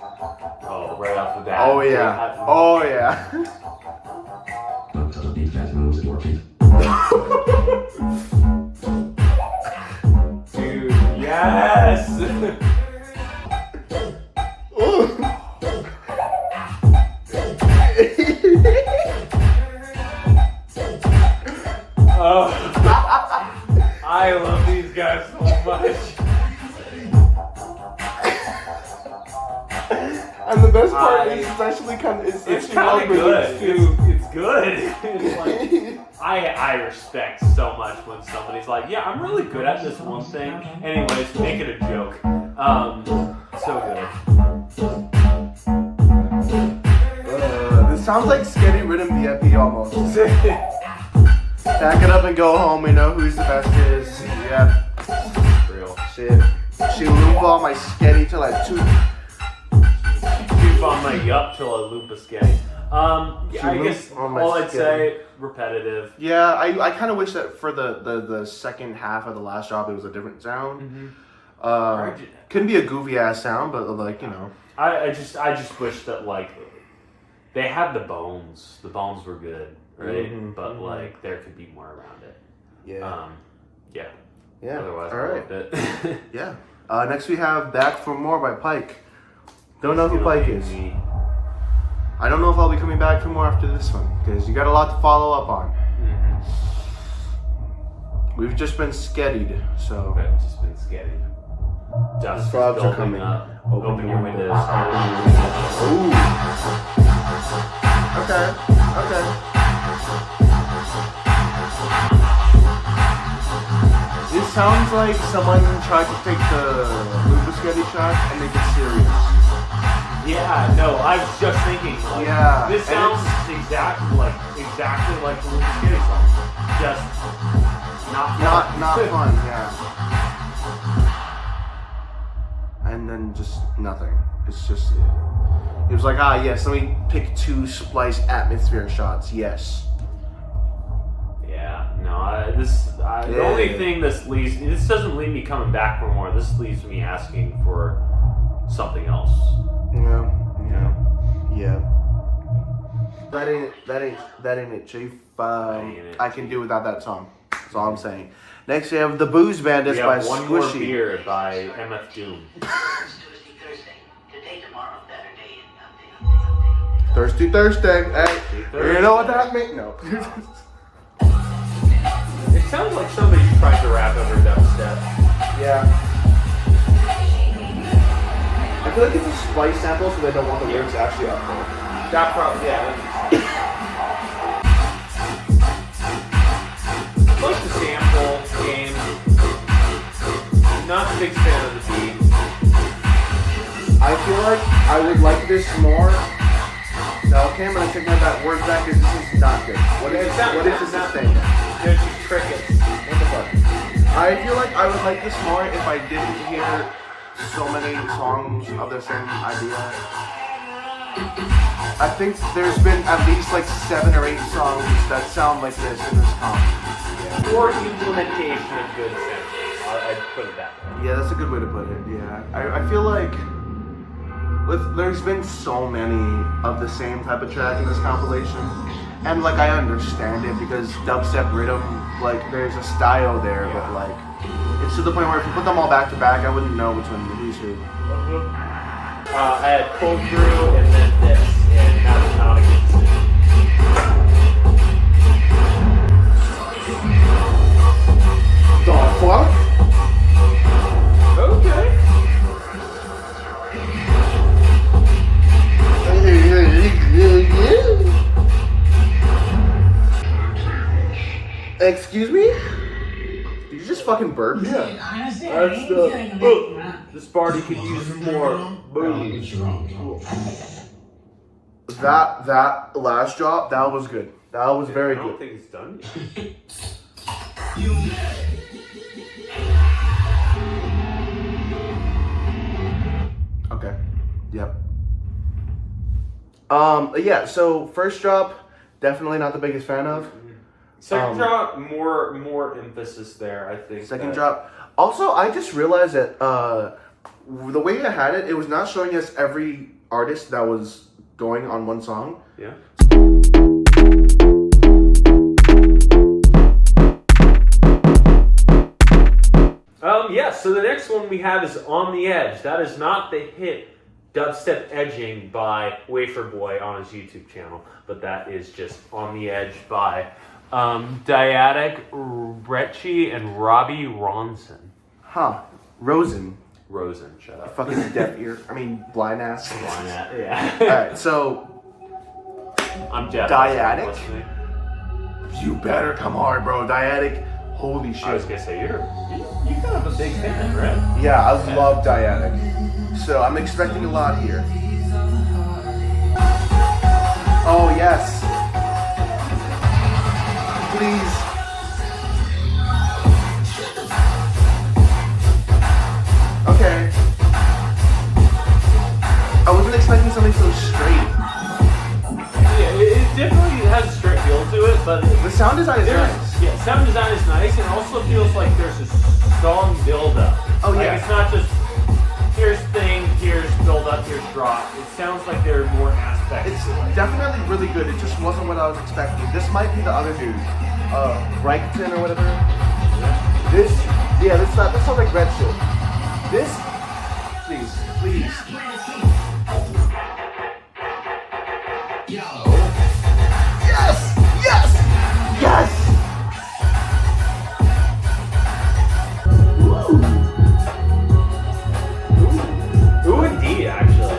Oh, right off the bat. Oh yeah. Oh yeah. Don't tell the fast moves at work. Dude, yes! Oh, I love these guys so much. And the best part is it's actually kind of It's kind of good, dude. It's good. It's like, I respect so much when somebody's like, yeah, I'm really good at this one thing. Anyways, make it a joke. So good. This sounds like Sketty Rhythm VIP almost. Pack it up and go home. We know who's the best is. Yeah. Real. Shit. She loop all my Sketty till I toot. Keep on my yup till I loop a skate. Yeah, I guess on my all I'd sketty. say, repetitive. Yeah, I kind of wish that for the second half of the last drop it was a different sound. Couldn't be a goofy ass sound, but like, you know. I just wish that like they had the bones. The bones were good, right? But like there could be more around it. Yeah. Yeah. Yeah. Otherwise, all I right. loved it. Yeah. Next we have Back for More by Pike. Don't know who Pike is. I don't know if I'll be coming back for more after this one, because you got a lot to follow up on. We've just been skettied, so. But just been scattered. Dust frogs are building coming. up. Open Open your your windows. Ooh. Okay. This sounds like someone tried to take the Lubasketty shot and make it serious. Yeah, no, I was just thinking. Like, Yeah, this and sounds exactly like the Lucas Kitty song. Just Not fun, yeah. And then just nothing. It's just, it was like, yes, let me pick 2 splice atmosphere shots, yes. Yeah, no, the only thing this doesn't leave me coming back for more. This leaves me asking for something else. Yeah. That ain't it, Chief. I can do without that song. That's all I'm saying. Next we have The Booze Bandits We by have one more Squishy. beer by MF Doom. Thirsty Thursday. Hey, you know what that means? No. It sounds like somebody tried to rap over dubstep. Yeah. I feel like it's a splice sample, so they don't want the lyrics actually up there. That probably, yeah. Like the sample game. Not a big fan of the beat. I feel like I would like this more. No, okay, I'm gonna take that word back because this is not good. What is this thing? There's just crickets. What the fuck? I feel like I would like this more if I didn't hear so many songs of the same idea. I think there's been at least like 7 or 8 songs that sound like this in this comp. Or implementation of good samples. I'd put it that way. Yeah, that's a good way to put it. Yeah, I feel like there's been so many of the same type of track in this compilation And like I understand it because dubstep rhythm, like there's a style there, but like it's to the point where if you put them all back to back, I wouldn't know which one who's who. I had pulled through and then this, and that's not a good decision. The fuck? Okay. Excuse me? Did you just fucking burp? Yeah. That's this party could use more booze. That last drop, that was good. That was very I don't good. think it's done yet. Okay. Yep. Yeah, so first drop, definitely not the biggest fan of. Second drop, more emphasis there, I think. Second drop. Also, I just realized that the way I had it, it was not showing us every artist that was going on one song. Yeah. Yeah, so the next one we have is On the Edge. That is not the hit Dubstep Edging by Wafer Boy on his YouTube channel, but that is just On the Edge by Dyadic, Retchie, and Robbie Ronson. Huh. Rosen. Shut up. Fucking deaf ear. I mean, blind ass. Why not? Yeah. Alright, so I'm deaf. Dyadic? You better come hard, bro. Dyadic. Holy shit. I was gonna say, you're kind of a big fan, right? Yeah, I love Dyadic. So I'm expecting a lot here. Oh, yes. Please. Okay. I wasn't expecting something so straight. Yeah, it definitely has a straight feel to it, but The sound design is nice. yeah, sound design is nice, and also feels like there's a strong build-up. Oh, like, yeah. it's not just here's thing, here's build-up, here's drop. It sounds like there are more aspects. It's to it. definitely really good. It just wasn't what I was expecting. This might be the other dude. Reichton or whatever. This sounds like red shit. This, please. Yes! Ooh, indeed, actually.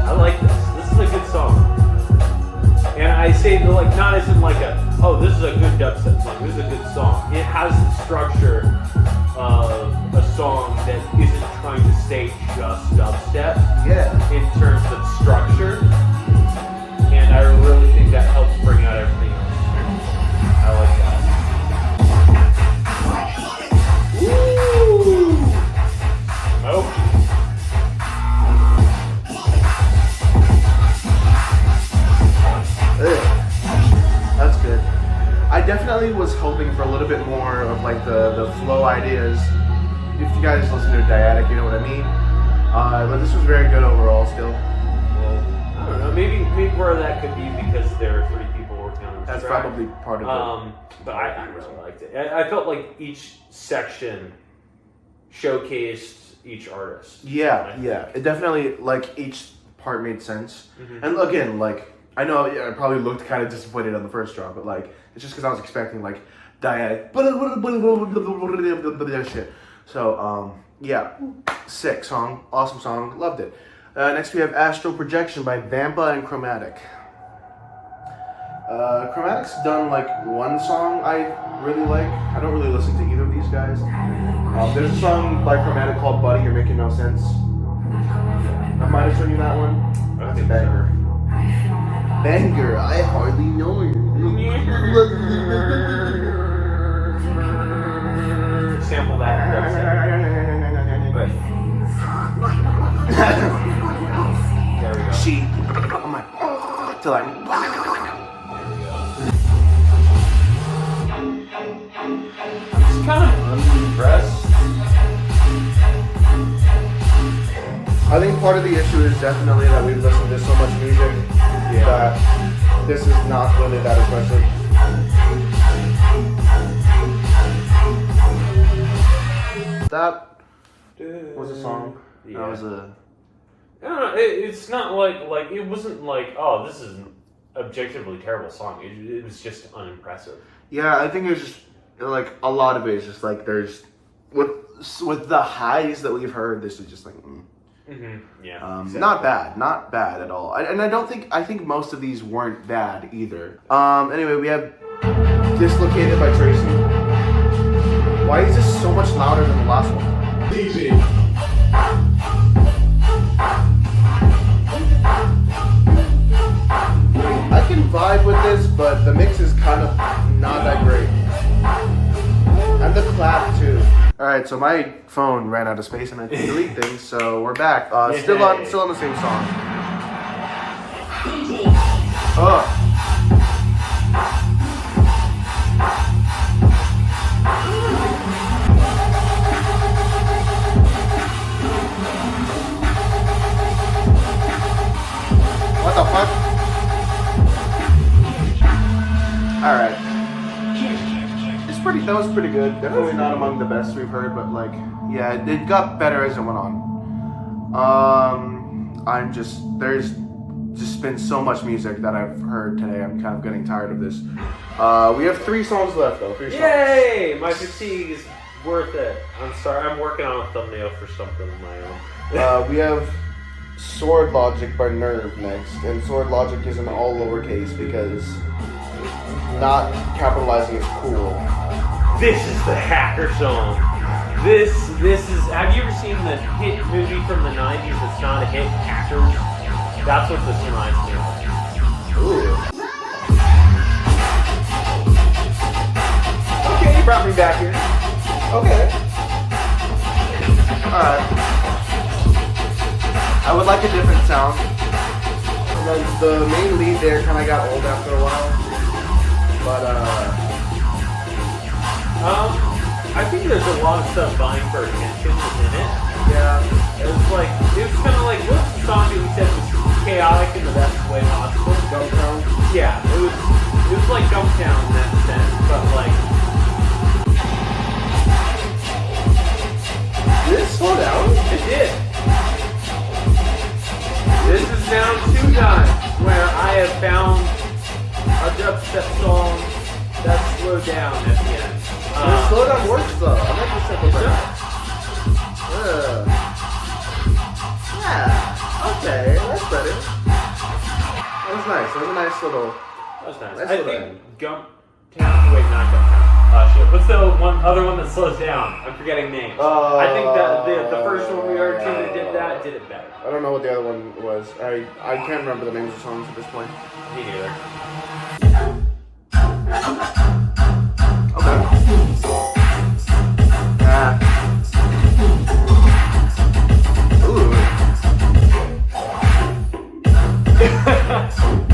I like this. This is a good song. And I say, like, not as in like this is a good dubstep song. This is a good song. It has the structure of a song that isn't trying to stay just dubstep. Yeah. In terms of structure. And I really think that helps bring out everything else. I like that. Woo! Oh. That's good. I definitely was hoping for a little bit more of like the flow ideas. If you guys listen to Dyadic, you know what I mean. But this was very good overall still. Well, I don't know. Maybe where that could be because there are 3 people working on this That's track. probably part of it. But I really liked it. I felt like each section showcased each artist. Yeah. It definitely, like, each part made sense. And again, like, I know I probably looked kind of disappointed on the first drop, but like, it's just because I was expecting like Dyadic shit. So, yeah, sick song, awesome song, loved it. Next we have Astral Projection by Vampa and Chromatic. Chromatic's done like one song I really like. I don't really listen to either of these guys. There's a song by Chromatic called Buddy, You're Making No Sense. I might have shown you that one. That's a banger. Banger, I hardly know her. Sample that. There we go. She, I'm like, till I'm. It's kind of unimpressed. I think part of the issue is definitely that we've listened to so much music that this is not really that impressive. That was a song. Yeah. That was a. I don't know. It's not like it wasn't like, oh, this is an objectively terrible song. It was just unimpressive. Yeah, I think it was just like a lot of it is just like there's with the highs that we've heard. This is just like. Yeah. Exactly. Not bad at all. And I think most of these weren't bad either. Anyway, we have Dislocated by Tracy. Why is this so much louder than the last one? Easy. I can vibe with this, but the mix is kind of not that great. And the clap too. Alright, so my phone ran out of space and I had to delete things, so we're back. Still on the same song. Oh. What the fuck? Alright. That was pretty good. Definitely not among the best we've heard, but like, yeah, it got better as it went on. There's just been so much music that I've heard today. I'm kind of getting tired of this. We have 3 songs left though. 3 songs. Yay! My fatigue is worth it. I'm sorry. I'm working on a thumbnail for something of my own. We have Sword Logic by Nerve next, and Sword Logic is in all lowercase because not capitalizing is cool. This is the hacker song. This is. Have you ever seen the hit movie from the 90s that's not a hit, Hackers? That's what this reminds me of. Ooh. Okay, you brought me back here. Okay. Alright. I would like a different sound. And then the main lead there kind of got old after a while. But, I think there's a lot of stuff vying for attention within it. yeah. It was kind of like, what's the song that we said was chaotic in the best way possible? Dumbtown. Yeah, it was like Dumbtown in that sense, but like. Did it slow down? It did. This is now 2 times where I have found a dubstep song that slowed down at the end. The slowdown works though. I like the simple better. Yeah. Okay, that's better. That was nice. That was a nice little. That was nice. Nice I little think end. Gump Town. Wait, not Gump Town. Shit. What's the other one that slows down? I'm forgetting names. I think that the first one we heard too that did it better. I don't know what the other one was. I can't remember the names of songs at this point. Me neither. Okay. Ooh.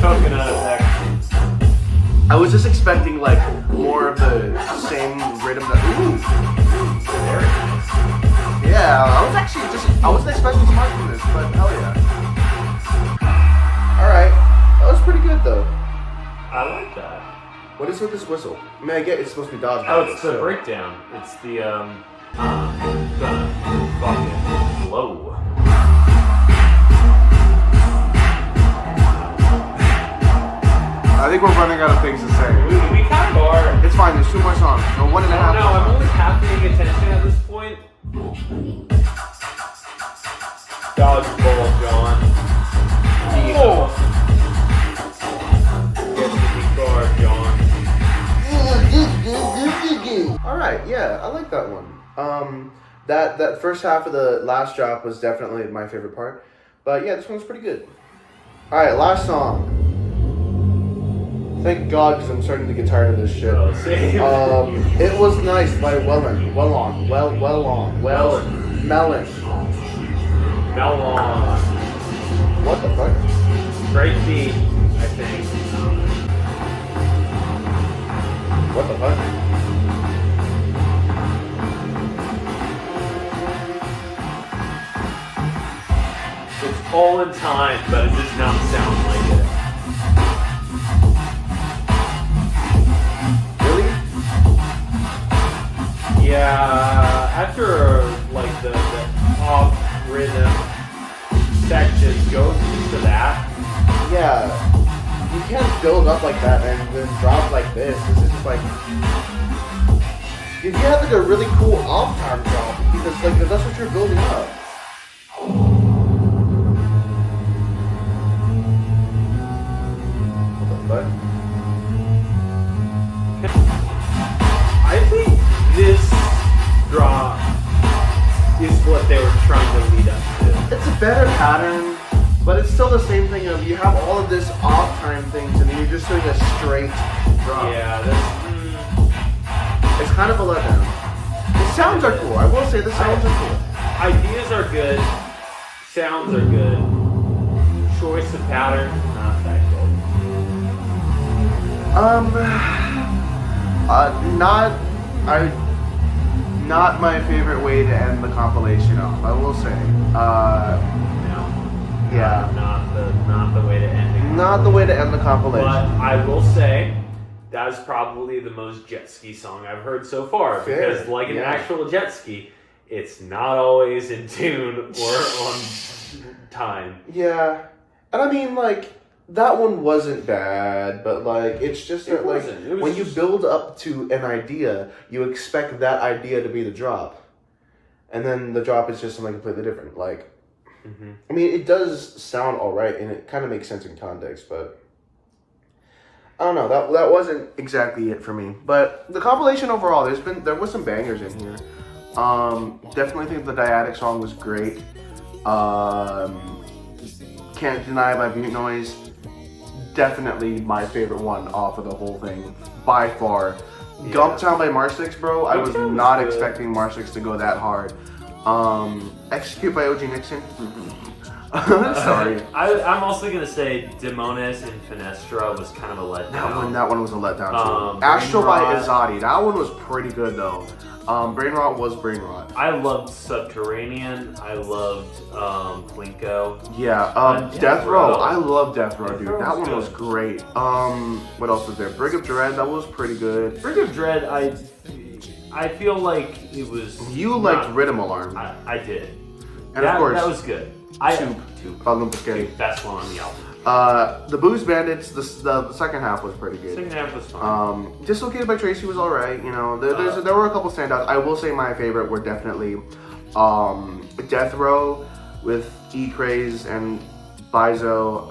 Coconut effect. I was just expecting like more of the same rhythm that. Ooh. Very nice. Yeah, I wasn't expecting much from this, but hell yeah. Alright. That was pretty good though. I like that. What is with this whistle? I mean, I get it's supposed to be dodge. Oh, it's the breakdown. It's the fucking low. I think we're running out of things to say. We kind of are. It's fine, there's 2 more songs. No, 1.5 No, I'm only half paying attention at this point. Dodgeball, John. Oh. Get the guitar, John. Alright, yeah, I like that one. That first half of the last drop was definitely my favorite part. But yeah, this one's pretty good. Alright, last song. Thank God, because I'm starting to get tired of this shit. Oh, same. It Was Nice by Melon. What the fuck? Great beat, I think. What the fuck? It's all in time, but it does not sound like it. Yeah, after like the off rhythm section goes into that. Yeah, you can't build up like that and then drop like this. This is just like, if you have like a really cool off time drop, because like that's what you're building up. What the fuck? I think this drop is what they were trying to lead up to. It's a better pattern, but it's still the same thing of you have all of this off time things and then you're just doing a straight drop. Yeah, that's. It's kind of a letdown. The sounds are cool. I will say the sounds are cool. Ideas are good. Sounds are good. Choice of pattern, not that good. Not my favorite way to end the compilation off. I will say. No. Yeah. Not the way to end it. Not the way to end the compilation. But I will say that is probably the most jet ski song I've heard so far. Fair. Because like an Yeah. actual jet ski, it's not always in tune or on time. Yeah, and I mean like that one wasn't bad, but like it's just that like wasn't. It was when you just- build up to an idea, you expect that idea to be the drop, and then the drop is just something completely different. Like, I mean, it does sound all right, and it kind of makes sense in context, but I don't know. That wasn't exactly it for me. But the compilation overall, there was some bangers in here. Definitely think the Dyadic song was great. Can't Deny by Mute Noise. Definitely my favorite one off of the whole thing, by far. Yeah. Gump Town by Marsix, bro. I was Gump Town was not good. expecting Marsix to go that hard. Execute by OG Nixin. Sorry. I'm also gonna say Demones and Finestra was kind of a letdown. That one was a letdown too. Brain Astral by Rot. Izadi. That one was pretty good though. Brainrot was Brainrot. I loved Subterranean. I loved Plinko. Yeah, Death Death Row. Row. I love Death Row, Death dude. Row That was one was good. great. What else was there? Brig of Dread. That was pretty good. Brig of Dread, I feel like it was. You liked not- Rhythm Alarm, I did. and of course, that was good. Tube. Loomp Scary. Best one on the album. The Booze Bandits. The second half was pretty good. Second half was fun. Dislocated by Tracy was alright. You know, there were a couple standouts. I will say my favorite were definitely Death Row with E Craze and Bizo,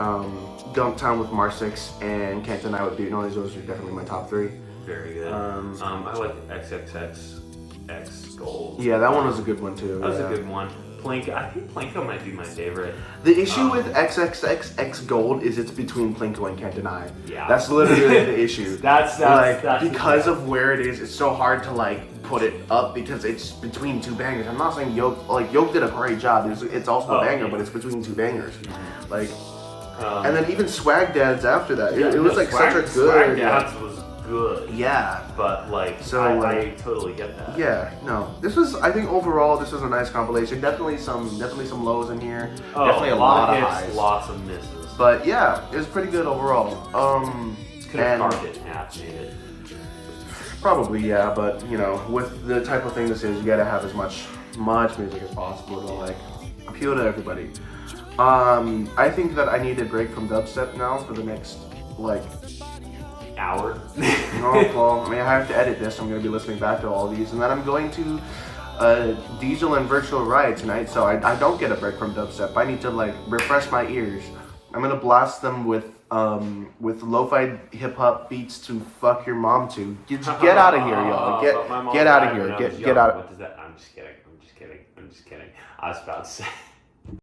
Gump Town with Marsix, and Can't Deny with Mute Noise. Those are definitely my top three. Very good. I like XXX Gold. Yeah, that one was a good one too. That was yeah. a good one. Plinko, I think Plinko might be my favorite. The issue with XXXX Gold is it's between Plinko and Can't Deny. Yeah. That's literally the issue. That's because of where it is, it's so hard to like put it up because it's between two bangers. I'm not saying Yoke did a great job. It's also a banger, but it's between two bangers. Like, and then even Swag Dads after that. It was like such a good. Swag Dads was good. Yeah. But like, So, I totally get that. Yeah, no. This was, I think overall, this was a nice compilation. Definitely some lows in here. Definitely a lot of hits, highs. lots of misses. But yeah, it was pretty good overall. Could have and carved it in half, maybe. probably yeah, but you know, with the type of thing this is, you gotta have as much music as possible to like appeal to everybody. I think that I need a break from dubstep now for the next like Hour. well, I mean, I have to edit this. I'm going to be listening back to all these, and then I'm going to Diesel and Virtual Riot tonight, so I don't get a break from dubstep. I need to like refresh my ears. I'm going to blast them with lo-fi hip hop beats to fuck your mom to. Get out of here, y'all. Get out of here. Get out. What does that? I'm just kidding. I was about to say.